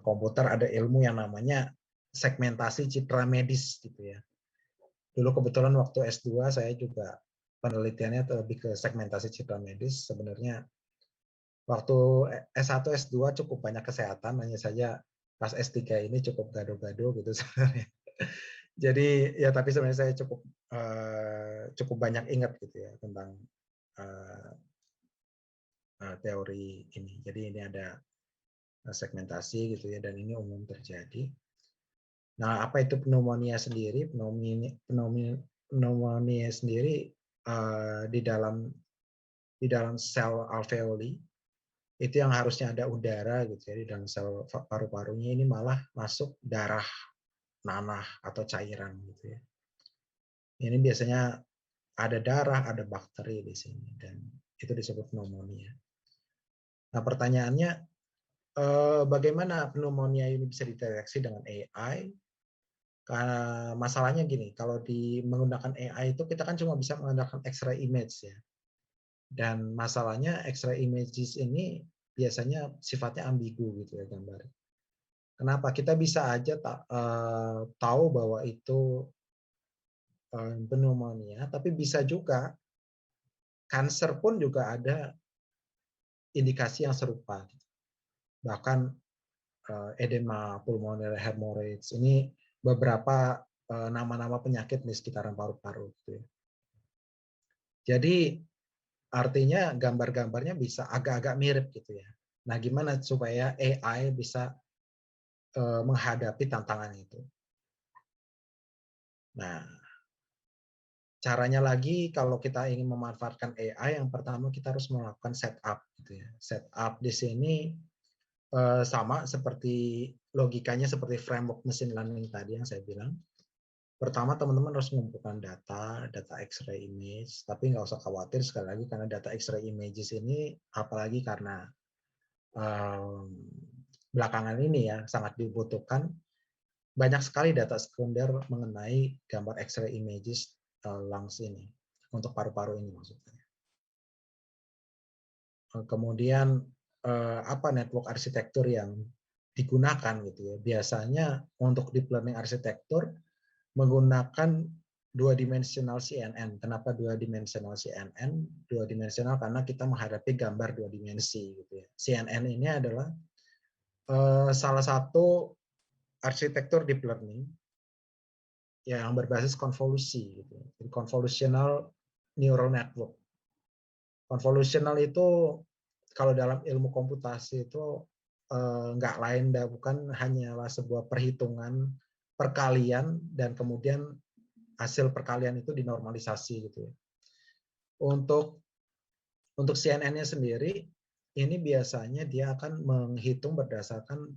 komputer ada ilmu yang namanya segmentasi citra medis gitu ya. Dulu kebetulan waktu S2 saya juga penelitiannya lebih ke segmentasi citra medis. Sebenarnya waktu S1 S2 cukup banyak kesehatan, hanya saja pas S3 ini cukup gaduh-gaduh gitu sebenarnya. Jadi ya tapi sebenarnya saya cukup banyak ingat gitu ya tentang teori ini. Jadi ini ada segmentasi gitu ya, dan ini umum terjadi. Nah, apa itu pneumonia sendiri? Pneumonia sendiri di dalam sel alveoli itu yang harusnya ada udara gitu ya, di dalam sel paru-parunya ini malah masuk darah, nanah atau cairan gitu ya. Ini biasanya ada darah, ada bakteri di sini, dan itu disebut pneumonia. Nah, pertanyaannya bagaimana pneumonia ini bisa dideteksi dengan AI? Karena masalahnya gini, kalau menggunakan AI itu kita kan cuma bisa menggunakan X-ray image ya. Dan masalahnya X-ray images ini biasanya sifatnya ambigu gitu ya gambar. Kenapa? Kita bisa aja tahu bahwa itu pneumonia, tapi bisa juga kanker pun juga ada indikasi yang serupa. Bahkan edema pulmoner hemorrhage ini beberapa nama-nama penyakit di sekitaran paru-paru gitu ya. Jadi artinya gambar-gambarnya bisa agak-agak mirip gitu ya. Nah, gimana supaya AI bisa menghadapi tantangan itu? Nah, caranya lagi kalau kita ingin memanfaatkan AI, yang pertama kita harus melakukan setup gitu ya. Setup di sini sama seperti logikanya seperti framework machine learning tadi yang saya bilang. Pertama, teman-teman harus mengumpulkan data X-ray image, tapi nggak usah khawatir sekali lagi karena data X-ray images ini, apalagi karena belakangan ini ya sangat dibutuhkan, banyak sekali data sekunder mengenai gambar X-ray images lungs ini. untuk paru-paru ini maksudnya. Kemudian apa network arsitektur yang digunakan gitu ya. Biasanya untuk deep learning arsitektur menggunakan dua dimensional CNN. Kenapa dua dimensional CNN? Dua dimensional karena kita menghadapi gambar dua dimensi gitu ya. CNN ini adalah salah satu arsitektur deep learning yang berbasis konvolusi gitu. Jadi convolutional neural network. Konvolusional itu kalau dalam ilmu komputasi itu nggak lain dan bukan hanyalah sebuah perhitungan perkalian dan kemudian hasil perkalian itu dinormalisasi gitu ya. Untuk CNN-nya sendiri ini biasanya dia akan menghitung berdasarkan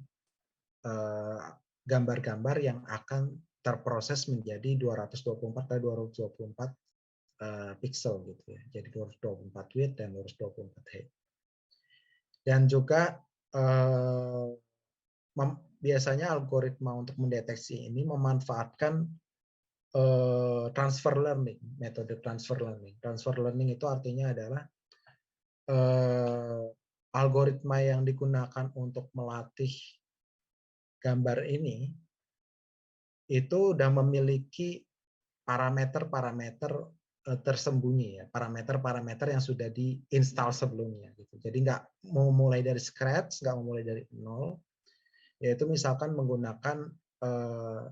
gambar-gambar yang akan terproses menjadi 224 kali 224 pixel gitu ya. Jadi 224 width dan 224 height. Dan juga biasanya algoritma untuk mendeteksi ini memanfaatkan transfer learning, metode transfer learning. Transfer learning itu artinya adalah algoritma yang digunakan untuk melatih gambar ini itu sudah memiliki parameter-parameter tersembunyi ya, parameter-parameter yang sudah diinstal sebelumnya gitu. Jadi nggak mau mulai dari scratch, nggak mau mulai dari nol, yaitu misalkan menggunakan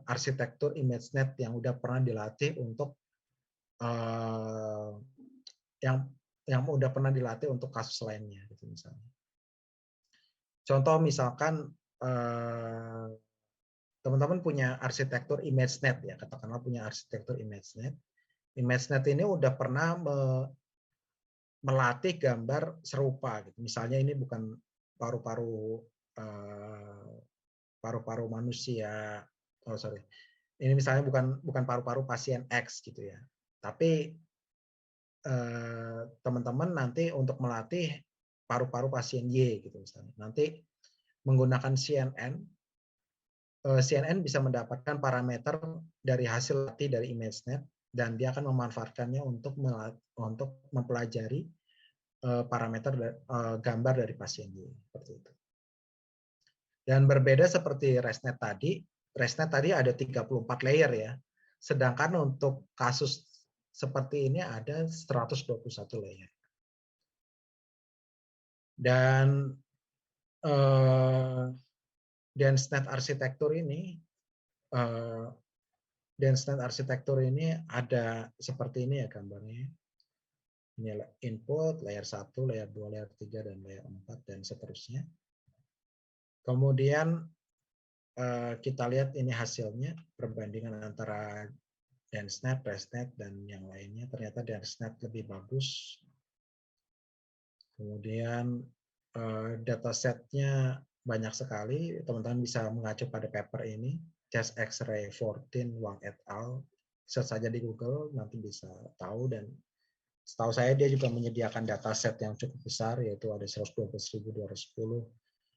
arsitektur ImageNet yang udah pernah dilatih untuk yang udah pernah dilatih untuk kasus lainnya gitu misalnya. Contoh misalkan teman-teman punya arsitektur ImageNet ya, katakanlah punya arsitektur ImageNet. ImageNet ini udah pernah melatih gambar serupa gitu. Misalnya ini bukan paru-paru paru-paru manusia, oh sorry, ini misalnya bukan paru-paru pasien X gitu ya, tapi teman-teman nanti untuk melatih paru-paru pasien Y gitu misalnya, nanti menggunakan CNN, CNN bisa mendapatkan parameter dari hasil latih dari ImageNet dan dia akan memanfaatkannya untuk mempelajari parameter gambar dari pasien Y seperti itu. Dan berbeda seperti ResNet tadi ada 34 layer ya. Sedangkan untuk kasus seperti ini ada 121 layer. Dan DenseNet arsitektur ini DenseNet arsitektur ini ada seperti ini ya gambarnya. Ini input, layer 1, layer 2, layer 3, dan layer 4, dan seterusnya. Kemudian kita lihat ini hasilnya, perbandingan antara DenseNet, ResNet, dan yang lainnya. Ternyata DenseNet lebih bagus. Kemudian datasetnya banyak sekali. Teman-teman bisa mengacu pada paper ini, Chest X-ray 14 Wang et al. Search saja di Google, nanti bisa tahu. Dan setahu saya dia juga menyediakan dataset yang cukup besar, yaitu ada 112.210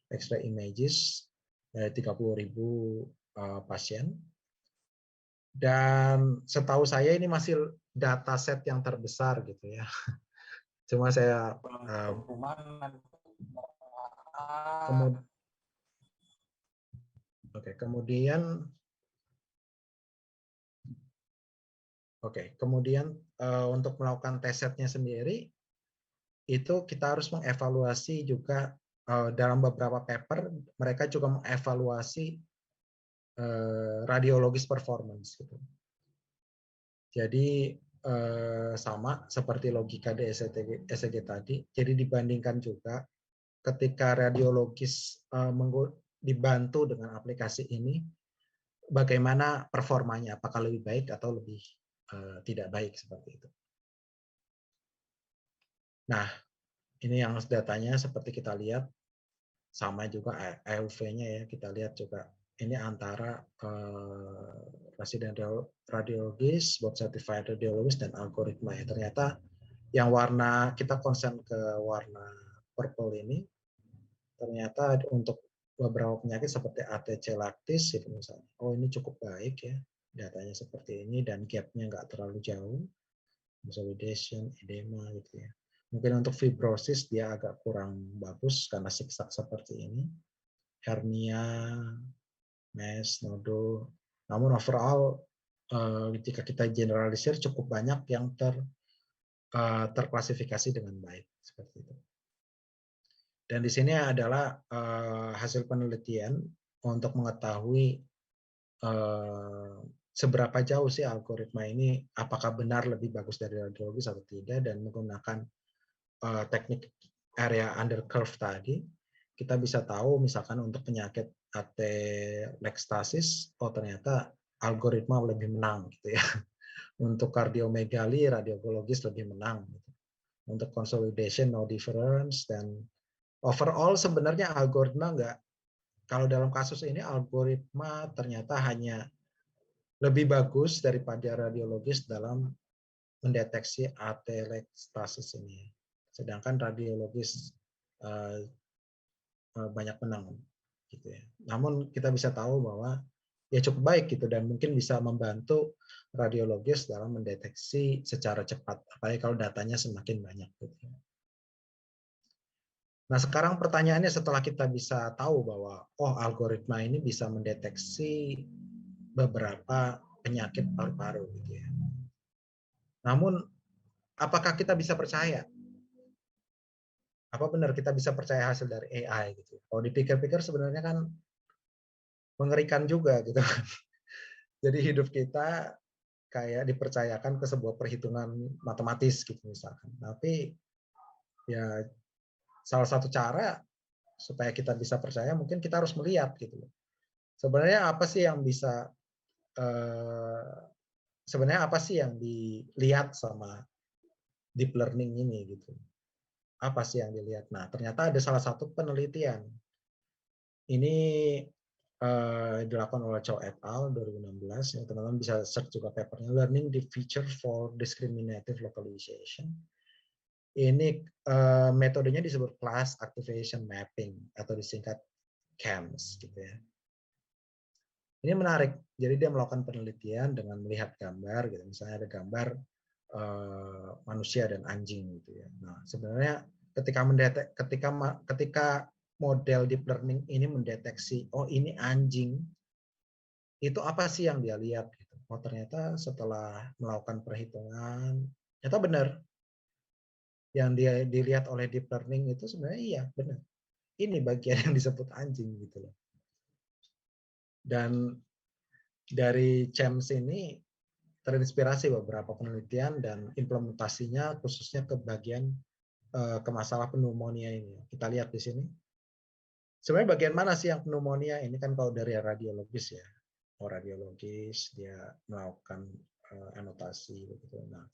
X-ray images dari 30.000 pasien. Dan setahu saya ini masih dataset yang terbesar gitu ya. Cuma saya kemudian untuk melakukan test setnya sendiri itu kita harus mengevaluasi juga dalam beberapa paper mereka juga mengevaluasi radiologis performance gitu. Jadi sama seperti logika di ECG tadi. Jadi dibandingkan juga ketika radiologis dibantu dengan aplikasi ini, bagaimana performanya, apakah lebih baik atau lebih tidak baik seperti itu. Nah, ini yang datanya seperti kita lihat, sama juga EUV-nya ya, kita lihat juga ini antara resident radiologis, board certified radiologis, dan algoritma ya. Ternyata yang warna, kita concern ke warna purple ini, ternyata untuk beberapa penyakit seperti ATC laktis itu misalnya, oh ini cukup baik ya, datanya seperti ini dan gap-nya nggak terlalu jauh. consolidation, edema gitu ya. Mungkin untuk fibrosis dia agak kurang bagus karena siksak seperti ini. Hernia, mesh, nodo. Namun overall jika kita generalisir cukup banyak yang terklasifikasi dengan baik seperti itu. Dan di sini adalah hasil penelitian untuk mengetahui seberapa jauh sih algoritma ini apakah benar lebih bagus dari radiologis atau tidak, dan menggunakan teknik area under curve tadi kita bisa tahu misalkan untuk penyakit atelektasis ternyata algoritma lebih menang gitu ya. Untuk kardiomegali radiologis lebih menang gitu. Untuk consolidation no difference, dan overall sebenarnya algoritma enggak, kalau dalam kasus ini algoritma ternyata hanya lebih bagus daripada radiologis dalam mendeteksi atelektasis ini. Sedangkan radiologis banyak menang gitu ya. Namun kita bisa tahu bahwa ya cukup baik gitu dan mungkin bisa membantu radiologis dalam mendeteksi secara cepat, apalagi kalau datanya semakin banyak gitu. Nah, sekarang pertanyaannya setelah kita bisa tahu bahwa algoritma ini bisa mendeteksi beberapa penyakit paru-paru gitu ya. Namun apakah kita bisa percaya? Apa benar kita bisa percaya hasil dari AI gitu? Kalau dipikir-pikir sebenarnya kan mengerikan juga gitu. Jadi hidup kita kayak dipercayakan ke sebuah perhitungan matematis gitu misalkan. Tapi ya salah satu cara supaya kita bisa percaya mungkin kita harus melihat gitu. Sebenarnya apa sih yang bisa sebenarnya apa sih yang dilihat sama deep learning ini gitu. Apa sih yang dilihat? Nah, ternyata ada salah satu penelitian. Ini dilakukan oleh Chow et al. 2016. Yang teman-teman bisa search juga papernya. Learning the feature for discriminative localization. Ini metodenya disebut class activation mapping atau disingkat CAMS gitu ya. Ini menarik. Jadi dia melakukan penelitian dengan melihat gambar gitu. Misalnya ada gambar manusia dan anjing gitu ya. Nah, sebenarnya ketika model deep learning ini mendeteksi ini anjing, itu apa sih yang dia lihat gitu. Ternyata setelah melakukan perhitungan ternyata benar yang dia dilihat oleh deep learning itu sebenarnya iya benar. Ini bagian yang disebut anjing gitu loh. Dan dari CHAMS ini terinspirasi beberapa penelitian dan implementasinya khususnya ke bagian ke masalah pneumonia ini. Kita lihat di sini. Sebenarnya bagian mana sih yang pneumonia ini kan kalau dari radiologis ya. Radiologis dia melakukan anotasi begitu. Nah,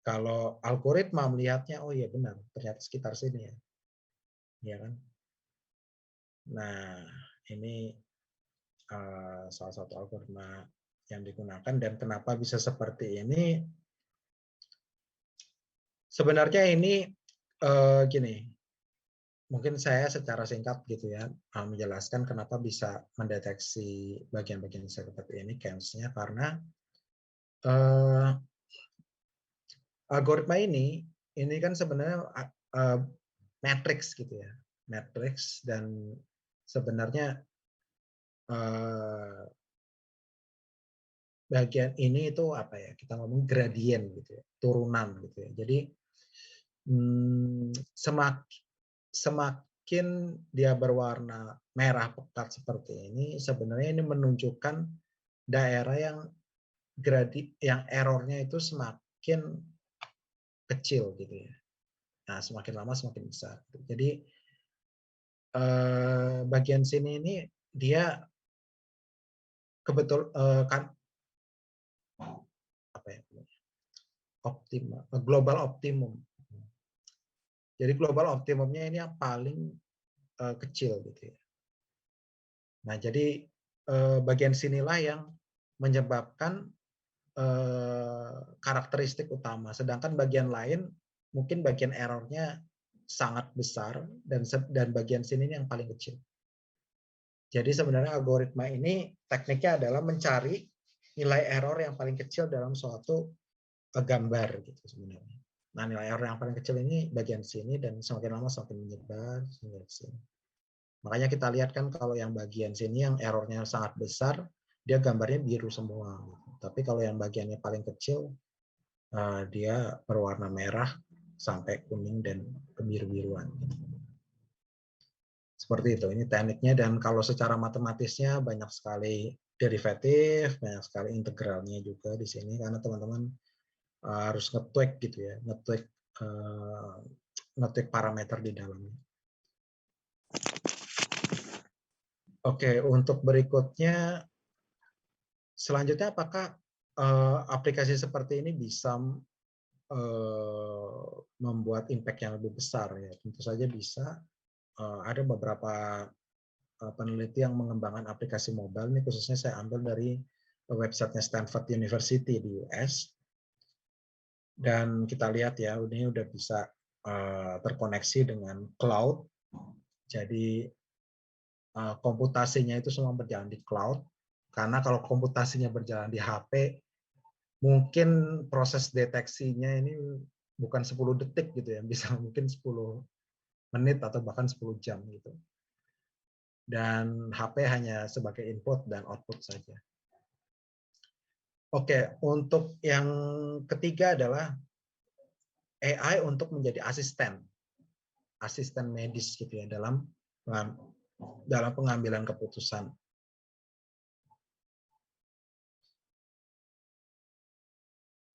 kalau algoritma melihatnya iya benar, ternyata sekitar sini ya. Ya kan? Nah, ini salah satu algoritma yang digunakan dan kenapa bisa seperti ini. Sebenarnya ini gini, mungkin saya secara singkat gitu ya menjelaskan kenapa bisa mendeteksi bagian-bagian seperti ini CAMS-nya karena algoritma ini kan sebenarnya matrix gitu ya, matrix, dan sebenarnya bagian ini itu apa ya, kita ngomong gradien gitu ya, turunan gitu ya. Jadi semakin dia berwarna merah pekat seperti ini, sebenarnya ini menunjukkan daerah yang errornya itu semakin kecil gitu ya. Nah, semakin lama semakin besar. Jadi bagian sini ini dia kan apa ya? Global optimum. Jadi global optimumnya ini yang paling kecil gitu ya. Nah, jadi bagian sinilah yang menyebabkan karakteristik utama. Sedangkan bagian lain mungkin bagian errornya sangat besar dan bagian sini yang paling kecil. Jadi sebenarnya algoritma ini tekniknya adalah mencari nilai error yang paling kecil dalam suatu gambar gitu sebenarnya. Nah, nilai error yang paling kecil ini bagian sini dan semakin lama semakin menyebar hingga ke sini. Makanya kita lihat kan kalau yang bagian sini yang errornya sangat besar, dia gambarnya biru semua. Tapi kalau yang bagiannya paling kecil, dia berwarna merah sampai kuning dan kebiru-biruan. Seperti itu, ini tekniknya, dan kalau secara matematisnya banyak sekali derivatif, banyak sekali integralnya juga di sini, karena teman-teman harus nge-tweak gitu ya, nge-tweak parameter di dalamnya. Oke, untuk berikutnya, selanjutnya apakah aplikasi seperti ini bisa membuat impact yang lebih besar? Ya, tentu saja bisa. Ada beberapa peneliti yang mengembangkan aplikasi mobile, ini khususnya saya ambil dari websitenya Stanford University di US. Dan kita lihat ya, ini udah bisa terkoneksi dengan cloud. Jadi komputasinya itu semua berjalan di cloud. Karena kalau komputasinya berjalan di HP, mungkin proses deteksinya ini bukan 10 detik gitu ya, bisa mungkin 10 menit atau bahkan 10 jam gitu. Dan HP hanya sebagai input dan output saja. Oke, untuk yang ketiga adalah AI untuk menjadi asisten medis gitu ya dalam pengambilan keputusan.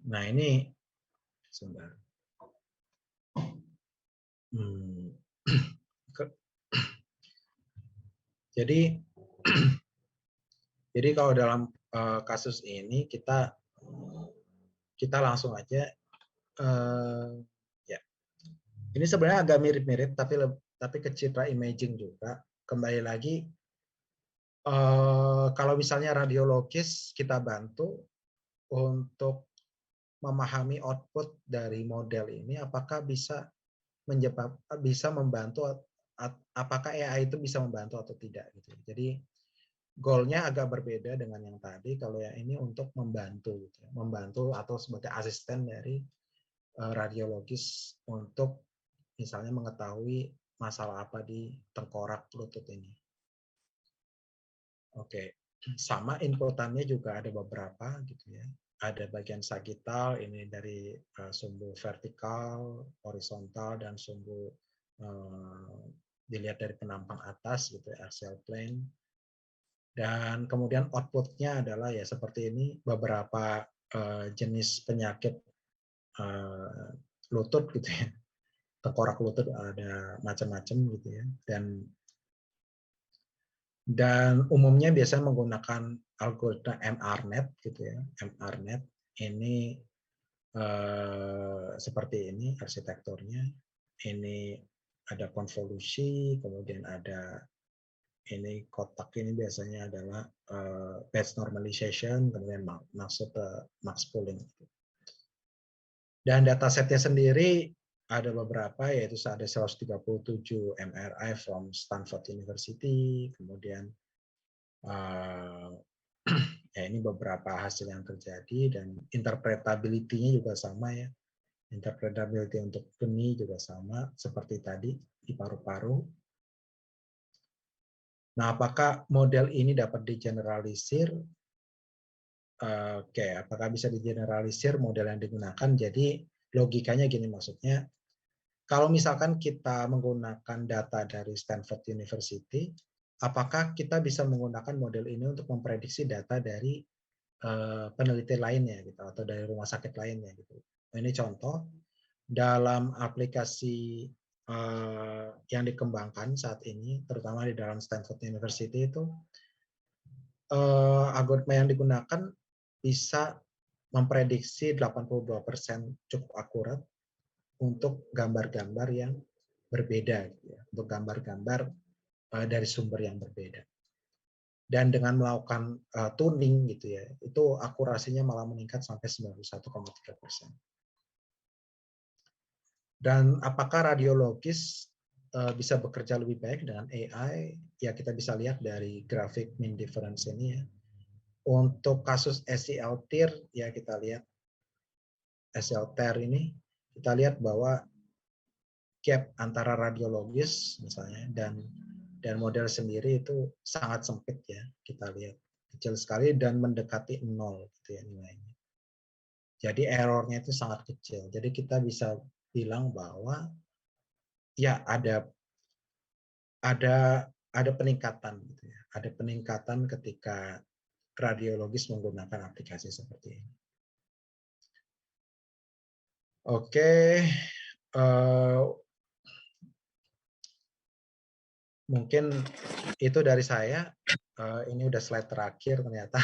Nah ini sebentar. Jadi kalau dalam kasus ini kita langsung aja ya. Ini sebenarnya agak mirip-mirip tapi ke citra imaging juga. Kembali lagi kalau misalnya radiologis kita bantu untuk memahami output dari model ini, apakah bisa membantu, apakah AI itu bisa membantu atau tidak gitu. Jadi goalnya agak berbeda dengan yang tadi. Kalau yang ini untuk membantu gitu, membantu atau sebagai asisten dari radiologis untuk misalnya mengetahui masalah apa di tengkorak lutut ini. Oke, sama inputannya juga ada beberapa gitu ya. Ada bagian sagital, ini dari sumbu vertikal, horizontal, dan sumbu dilihat dari penampang atas gitu, axial plane. Dan kemudian outputnya adalah ya seperti ini, beberapa jenis penyakit lutut gitu ya. Tengkorak lutut ada macam-macam gitu ya. Dan umumnya biasanya menggunakan algoritma MRNet gitu ya. MRNet ini seperti ini arsitekturnya. Ini ada konvolusi, kemudian ada ini kotak ini biasanya adalah patch normalization, kemudian maksud max pooling. Dan datasetnya sendiri ada beberapa, yaitu ada 137 MRI from Stanford University, kemudian ya ini beberapa hasil yang terjadi, dan interpretability-nya juga sama ya. Interpretability untuk geni juga sama seperti tadi di paru-paru. Nah, apakah model ini dapat digeneralisir? Oke, apakah bisa digeneralisir model yang digunakan? Jadi logikanya gini, maksudnya kalau misalkan kita menggunakan data dari Stanford University, apakah kita bisa menggunakan model ini untuk memprediksi data dari peneliti lainnya gitu, atau dari rumah sakit lainnya gitu. Ini contoh dalam aplikasi yang dikembangkan saat ini, terutama di dalam Stanford University itu, algoritma yang digunakan bisa memprediksi 82% cukup akurat untuk gambar-gambar yang berbeda, gitu ya, untuk gambar-gambar dari sumber yang berbeda. Dan dengan melakukan tuning gitu ya, itu akurasinya malah meningkat sampai 91,3%. Dan apakah radiologis bisa bekerja lebih baik dengan AI? Ya kita bisa lihat dari grafik mean difference ini ya. Untuk kasus SEL TIR ya kita lihat SLTR ini kita lihat bahwa gap antara radiologis misalnya dan model sendiri itu sangat sempit ya, kita lihat kecil sekali dan mendekati 0 gitu ya nilainya. Jadi errornya itu sangat kecil. Jadi kita bisa bilang bahwa ya ada peningkatan gitu ya. Ada peningkatan ketika radiologis menggunakan aplikasi seperti ini. Oke, mungkin itu dari saya. Ini udah slide terakhir ternyata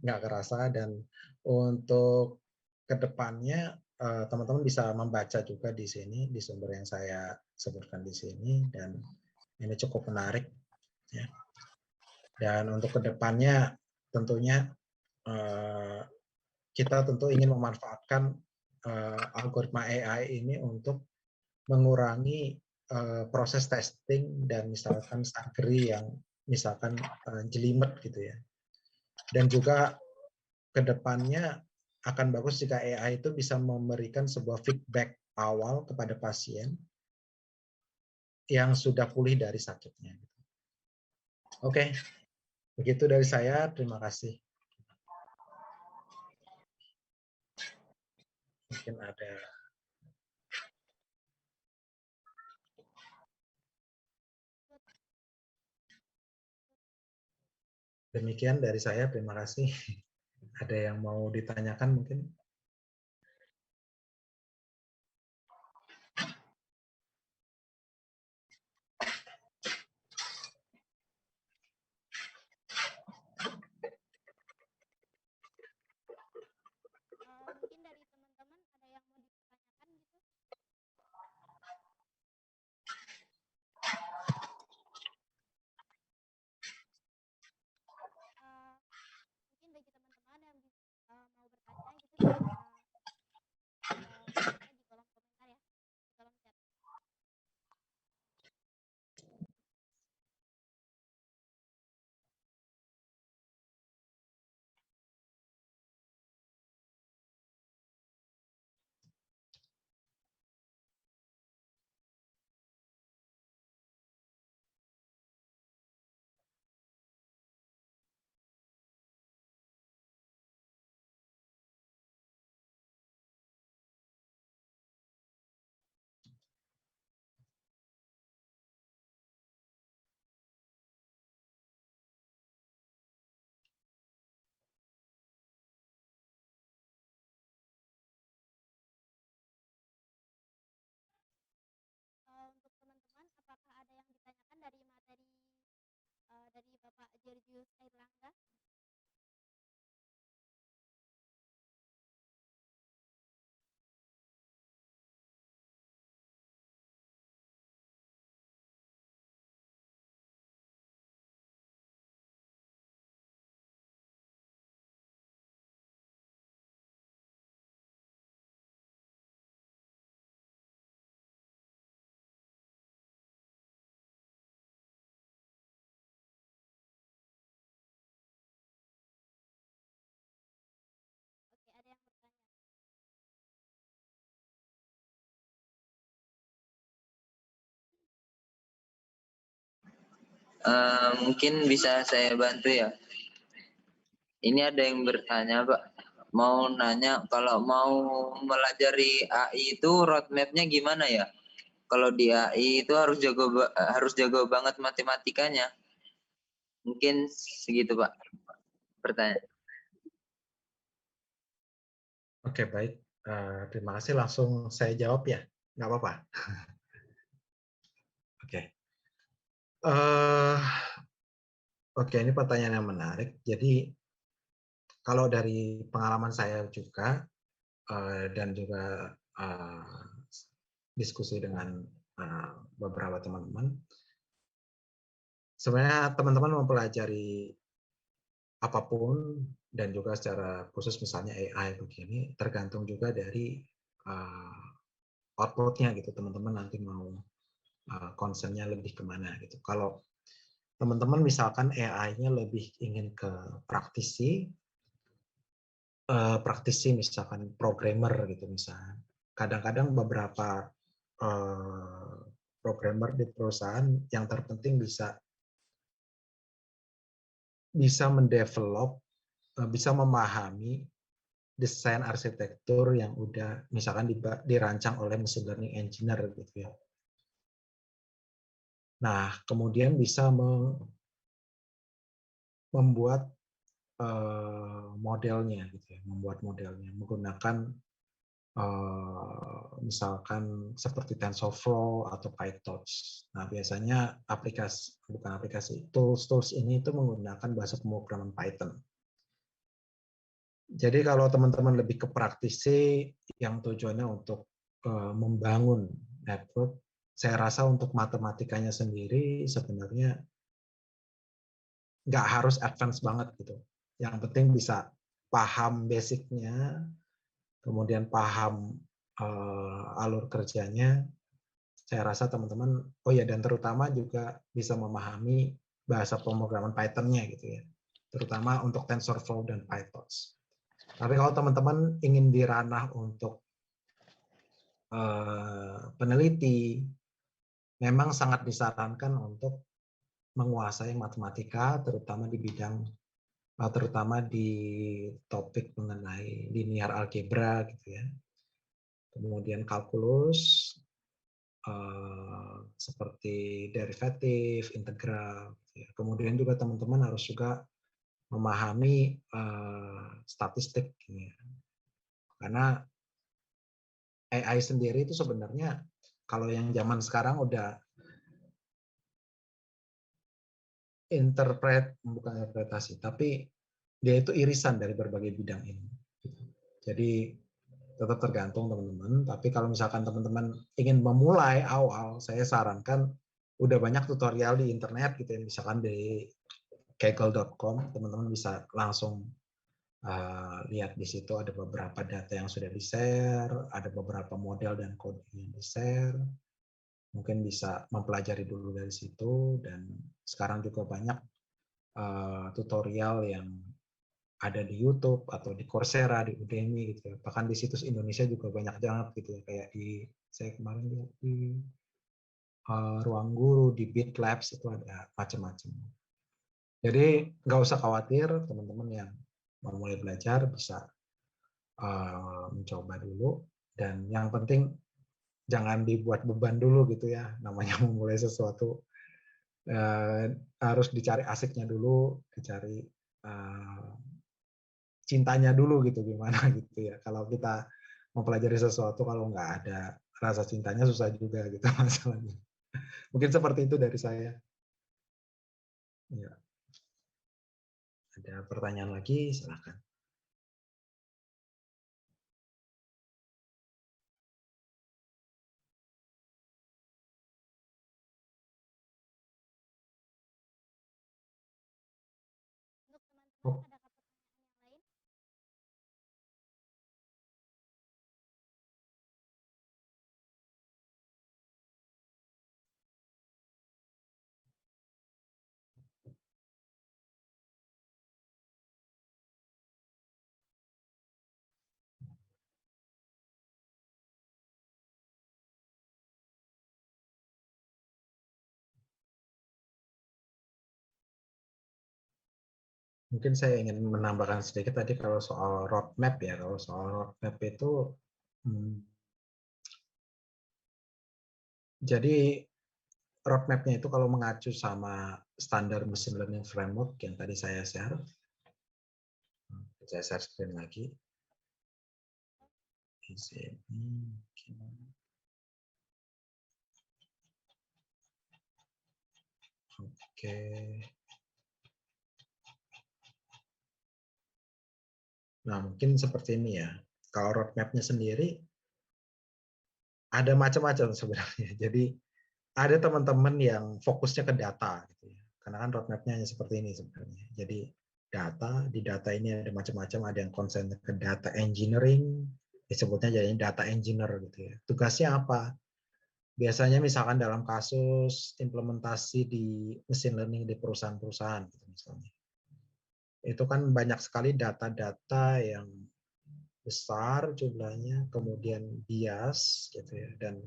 nggak kerasa, dan untuk kedepannya teman-teman bisa membaca juga di sini di sumber yang saya sebutkan di sini, dan ini cukup menarik ya. Dan untuk kedepannya tentunya kita tentu ingin memanfaatkan algoritma AI ini untuk mengurangi proses testing dan misalkan staggery yang misalkan jelimet gitu ya. Dan juga kedepannya akan bagus jika AI itu bisa memberikan sebuah feedback awal kepada pasien yang sudah pulih dari sakitnya. Oke, begitu dari saya. Terima kasih. Mungkin ada. Demikian dari saya, terima kasih. Ada yang mau ditanyakan mungkin? Mungkin dari teman-teman ada yang mau ditanyakan gitu? Mungkin bagi teman-teman yang mau bertanya gitu bisa bertanya di kolom komentar ya, di kolom chat. Untuk teman-teman, apakah ada yang ditanyakan dari materi dari Bapak Georgius Airlangga? Oke, ada yang bertanya. Mungkin bisa saya bantu ya. Ini ada yang bertanya, Pak. Mau nanya, kalau mau melajari AI itu roadmap-nya gimana ya? Kalau di AI itu harus jago banget matematikanya. Mungkin segitu, Pak. Pertanyaan. Oke, baik. Terima kasih. Langsung saya jawab ya? Nggak apa-apa? Oke. Oke, ini pertanyaan yang menarik. Jadi, kalau dari pengalaman saya juga, dan juga diskusi dengan beberapa teman-teman, sebenarnya teman-teman mempelajari apapun, dan juga secara khusus misalnya AI begini, tergantung juga dari output-nya gitu. Teman-teman nanti mau concern-nya lebih kemana gitu. Kalau teman-teman misalkan AI-nya lebih ingin ke praktisi, praktisi misalkan programmer gitu misalnya. Kadang-kadang beberapa programmer di perusahaan yang terpenting bisa mendevelop, bisa memahami desain arsitektur yang udah misalkan dirancang oleh machine learning engineer gitu ya. Nah, kemudian bisa membuat modelnya gitu ya, membuat modelnya menggunakan misalkan seperti TensorFlow atau PyTorch. Nah, biasanya tools ini itu menggunakan bahasa pemrograman Python. Jadi kalau teman-teman lebih ke praktisi yang tujuannya untuk membangun network, saya rasa untuk matematikanya sendiri sebenarnya nggak harus advance banget gitu. Yang penting bisa paham basicnya, kemudian paham alur kerjanya. Saya rasa teman-teman, oh ya, dan terutama juga bisa memahami bahasa pemrograman Python-nya gitu ya, terutama untuk TensorFlow dan PyTorch. Tapi kalau teman-teman ingin di ranah untuk peneliti, memang sangat disarankan untuk menguasai matematika, terutama di topik mengenai linear algebra gitu ya. Kemudian kalkulus seperti derivatif, integral. Kemudian juga teman-teman harus juga memahami statistik, ya. Karena AI sendiri itu sebenarnya kalau yang zaman sekarang udah bukan interpretasi, tapi dia itu irisan dari berbagai bidang ini. Jadi tetap tergantung teman-teman. Tapi kalau misalkan teman-teman ingin memulai awal, saya sarankan udah banyak tutorial di internet gitu ya, misalkan di kaggle.com, teman-teman bisa langsung lihat di situ ada beberapa data yang sudah di-share, ada beberapa model dan kode yang di-share. Mungkin bisa mempelajari dulu dari situ, dan sekarang juga banyak tutorial yang ada di YouTube atau di Coursera, di Udemy gitu ya. Bahkan di situs Indonesia juga banyak banget gitu ya, kayak saya kemarin lihat di Ruang Guru, di BitLabs itu ada macam-macam. Jadi nggak usah khawatir, teman-teman yang mau mulai belajar bisa mencoba dulu, dan yang penting jangan dibuat beban dulu gitu ya, namanya memulai sesuatu harus dicari asiknya dulu, dicari cintanya dulu gitu, gimana gitu ya. Kalau kita mempelajari sesuatu kalau nggak ada rasa cintanya susah juga gitu masalahnya. Mungkin seperti itu dari saya. Ya. Ada pertanyaan lagi, silakan. Untuk teman-teman, Oh, adakah pertanyaan yang lain? mungkin saya ingin menambahkan sedikit tadi kalau soal roadmap ya. Kalau soal roadmap itu, jadi roadmap-nya itu kalau mengacu sama standar machine learning framework yang tadi saya share screen lagi. Di sini. Oke. Nah, mungkin seperti ini ya. Kalau roadmap-nya sendiri ada macam-macam sebenarnya. Jadi ada teman-teman yang fokusnya ke data gitu ya. Karena kan roadmap-nya hanya seperti ini sebenarnya. Jadi di data ini ada macam-macam, ada yang konsen ke data engineering, disebutnya jadi data engineer gitu ya. Tugasnya apa? Biasanya misalkan dalam kasus implementasi di machine learning di perusahaan-perusahaan gitu misalnya. Itu kan banyak sekali data-data yang besar jumlahnya, kemudian bias gitu ya, dan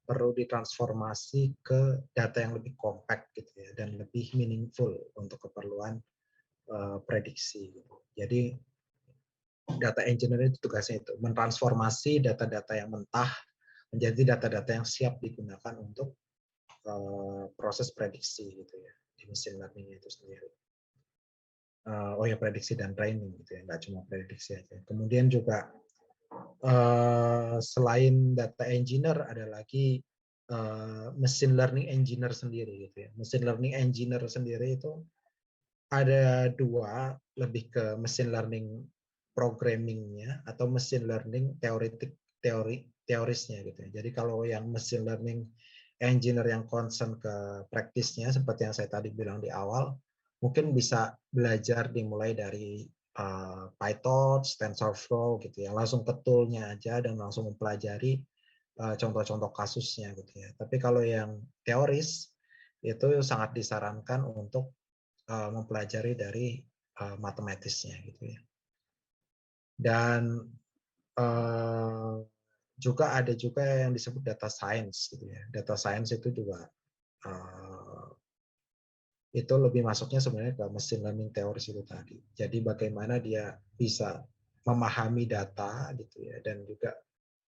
perlu ditransformasi ke data yang lebih compact gitu ya, dan lebih meaningful untuk keperluan prediksi. Gitu. Jadi data engineer itu tugasnya itu mentransformasi data-data yang mentah menjadi data-data yang siap digunakan untuk proses prediksi gitu ya di mesin learning itu sendiri. Oh ya, prediksi dan training gitu ya, nggak cuma prediksi aja. Kemudian juga selain data engineer ada lagi machine learning engineer sendiri gitu ya. Machine learning engineer sendiri itu ada dua, lebih ke machine learning programmingnya atau machine learning teorisnya gitu ya. Jadi kalau yang machine learning engineer yang concern ke praktisnya seperti yang saya tadi bilang di awal, mungkin bisa belajar dimulai dari PyTorch, TensorFlow gitu ya, langsung ke tool-nya aja dan langsung mempelajari contoh-contoh kasusnya gitu ya. Tapi kalau yang teoris itu sangat disarankan untuk mempelajari dari matematisnya gitu ya. Dan juga ada juga yang disebut data science gitu ya. Data science itu juga itu lebih masuknya sebenarnya ke machine learning teoris itu tadi. Jadi bagaimana dia bisa memahami data gitu ya, dan juga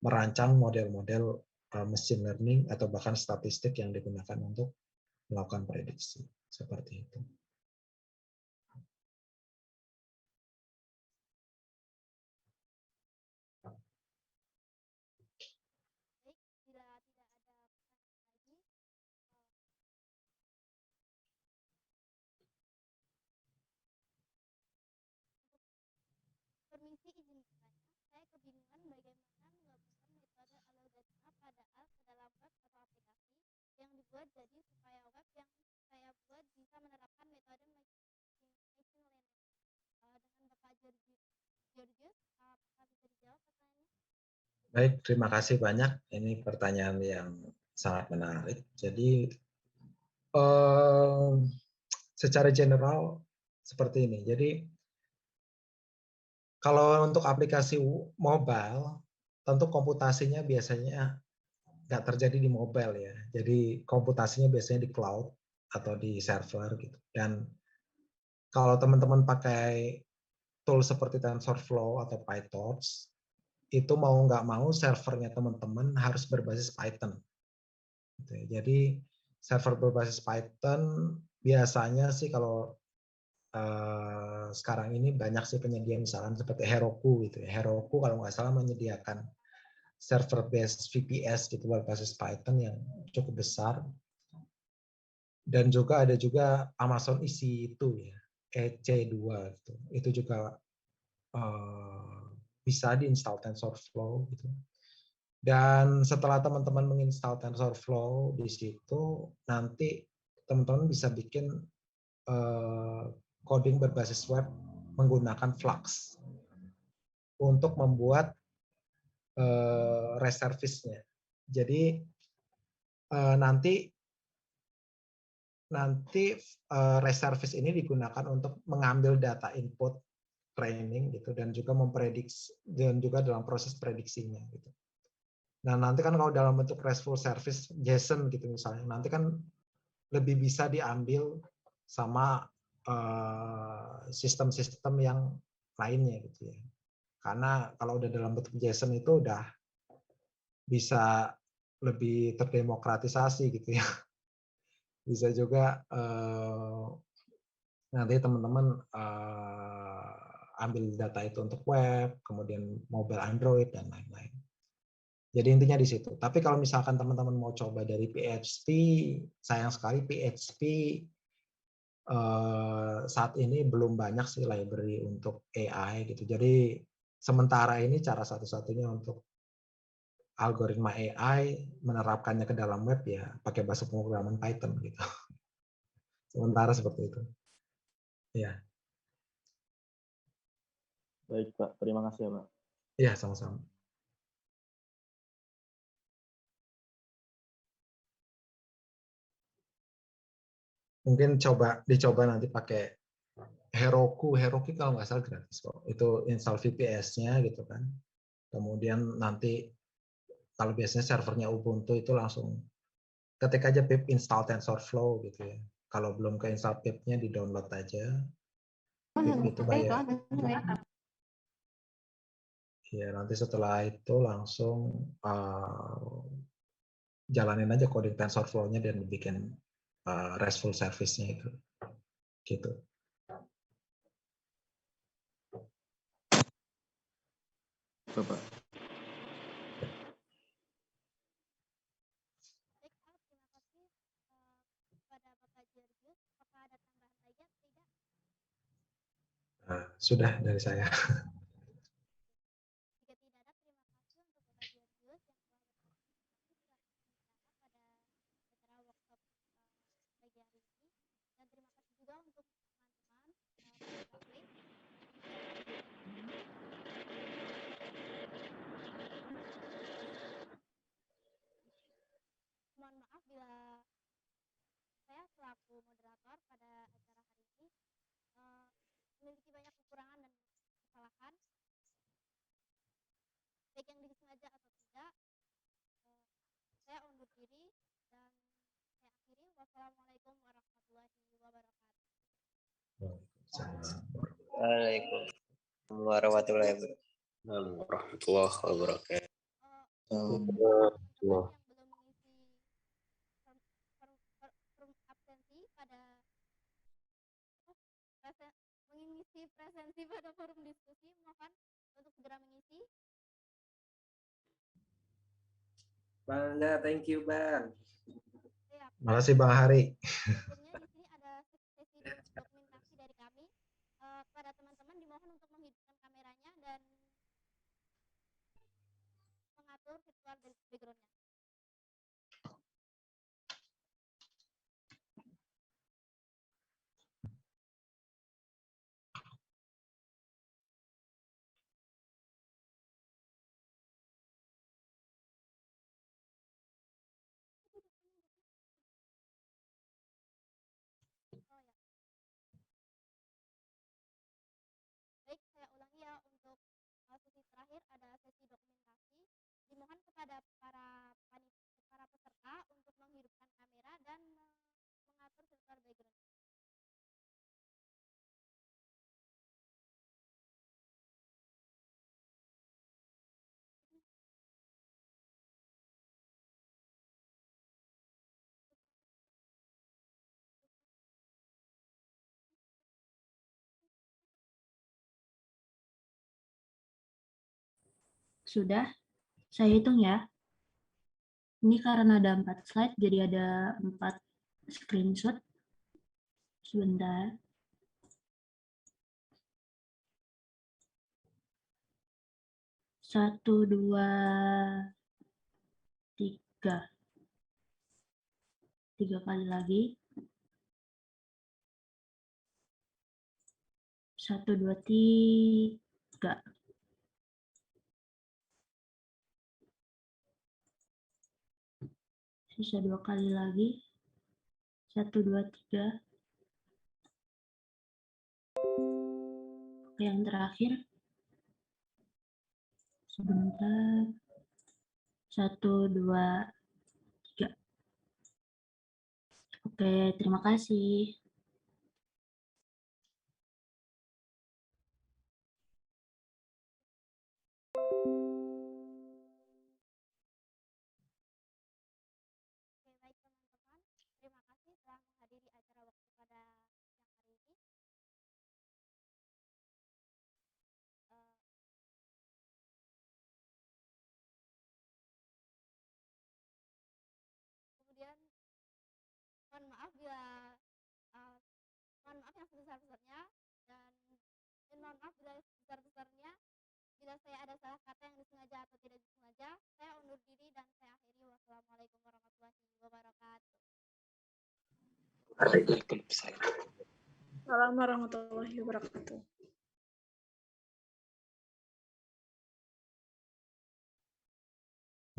merancang model-model machine learning atau bahkan statistik yang digunakan untuk melakukan prediksi seperti itu. Baik, bila tidak ada pertanyaan lagi, permisi izin bertanya, saya kebingungan bagaimana menggabungkan metode algoritma pada ke dalam web atau aplikasi yang dibuat jadi supaya web yang saya buat bisa menerapkan metode machine learning. Dengan Bapak Georgius, apakah bisa dijawab pertanyaannya? Baik, terima kasih banyak. Ini pertanyaan yang sangat menarik. Jadi secara general seperti ini. Jadi kalau untuk aplikasi mobile, tentu komputasinya biasanya nggak terjadi di mobile ya. Jadi komputasinya biasanya di cloud atau di server gitu. Dan kalau teman-teman pakai tool seperti TensorFlow atau PyTorch, itu mau nggak mau servernya teman-teman harus berbasis Python. Jadi server berbasis Python biasanya sih kalau sekarang ini banyak sih penyedia misalkan seperti Heroku gitu ya. Heroku kalau nggak salah menyediakan server based VPS gitu berbasis Python yang cukup besar. Dan juga ada juga Amazon EC2 ya, EC2 gitu. Itu juga bisa diinstal TensorFlow gitu. Dan setelah teman-teman menginstal TensorFlow di situ, nanti teman-teman bisa bikin coding berbasis web menggunakan Flux untuk membuat reservice-nya. Jadi nanti reservice ini digunakan untuk mengambil data input training gitu dan juga memprediksi dan juga dalam proses prediksinya gitu. Nah, nanti kan kalau dalam bentuk RESTful service JSON gitu misalnya, nanti kan lebih bisa diambil sama sistem-sistem yang lainnya gitu ya. Karena kalau udah dalam bentuk JSON itu udah bisa lebih terdemokratisasi gitu ya. Bisa juga nanti teman-teman ambil data itu untuk web, kemudian mobile Android dan lain-lain. Jadi intinya di situ. Tapi kalau misalkan teman-teman mau coba dari PHP, sayang sekali PHP saat ini belum banyak sih library untuk AI gitu. Jadi sementara ini cara satu-satunya untuk algoritma AI menerapkannya ke dalam web ya pakai bahasa pemrograman Python gitu. Sementara seperti itu. Ya. Baik Pak, terima kasih ya Pak. Iya, sama-sama. Mungkin dicoba nanti pakai Heroku kalau nggak salah gratis kok. Itu install VPS-nya gitu kan. Kemudian nanti kalau biasanya servernya Ubuntu itu langsung ketik aja pip install TensorFlow gitu ya. Kalau belum ke install pip-nya di download aja. Pip itu kayak ya nanti setelah itu langsung jalanin aja coding TensorFlow-nya dan bikin RESTful service-nya itu. Gitu. Bapak. Baik, Pak, terima kasih kepada Bapak Georgius. Apakah ada tambahan lagi atau tidak? Sudah dari saya. Jika tidak ada, terima kasih untuk Bapak Georgius yang telah berpartisipasi pada acara workshop pagi hari ini. Dan terima kasih juga untuk teman-teman peserta kuis. Mohon maaf bila saya selaku moderator pada acara hari ini memiliki banyak kekurangan dan kesalahan, baik yang disengaja atau tidak. Saya undur diri dan saya akhiri. Wassalamualaikum warahmatullahi wabarakatuh. Waalaikumsalam warahmatullahi wabarakatuh. Teman-teman yang belum mengisi absensi pada mengisi presensi pada forum diskusi, mohon untuk segera mengisi. Bangga, thank you Bang. Makasih Bang Hari. Berikutnya di sini ada sesi dokumentasi dari kami. Kepada teman-teman dimohon untuk menghidupkan kameranya dan mengatur virtual background-nya. Baik, saya ulangi ya, untuk sesi terakhir ada sesi dokumentasi. Dimohon kepada para peserta untuk menghidupkan kamera dan mengatur filter background. Sudah, saya hitung ya. Ini karena ada 4 slide, jadi ada 4 screenshot. Sebentar. Satu, dua, tiga. 3 kali lagi. 1, 2, 3. Sisa 2 kali lagi. 1, 2, 3. Oke, yang terakhir. Sebentar. 1, 2, 3. Oke, terima kasih. Oke, baik teman-teman. Terima kasih telah menghadiri acara waktu pada siang hari ini. Kemudian mohon maaf yang sebesar-besarnya, dan mohon maaf bila sebesar-besarnya bila saya ada salah kata yang disengaja atau tidak disengaja. Saya undur diri dan saya akhiri. Wassalamualaikum warahmatullahi wabarakatuh. Waalaikumsalam. Assalamualaikum warahmatullahi wabarakatuh.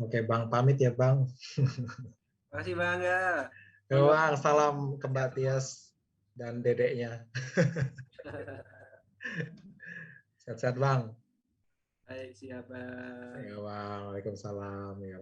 Oke Bang, pamit ya Bang. Terima kasih Bang ya. Bang, salam ke Mbak Tias dan dedeknya. Sehat-sehat Bang. Baik, siap Bang. Ya, Bang. Waalaikumsalam. Ya.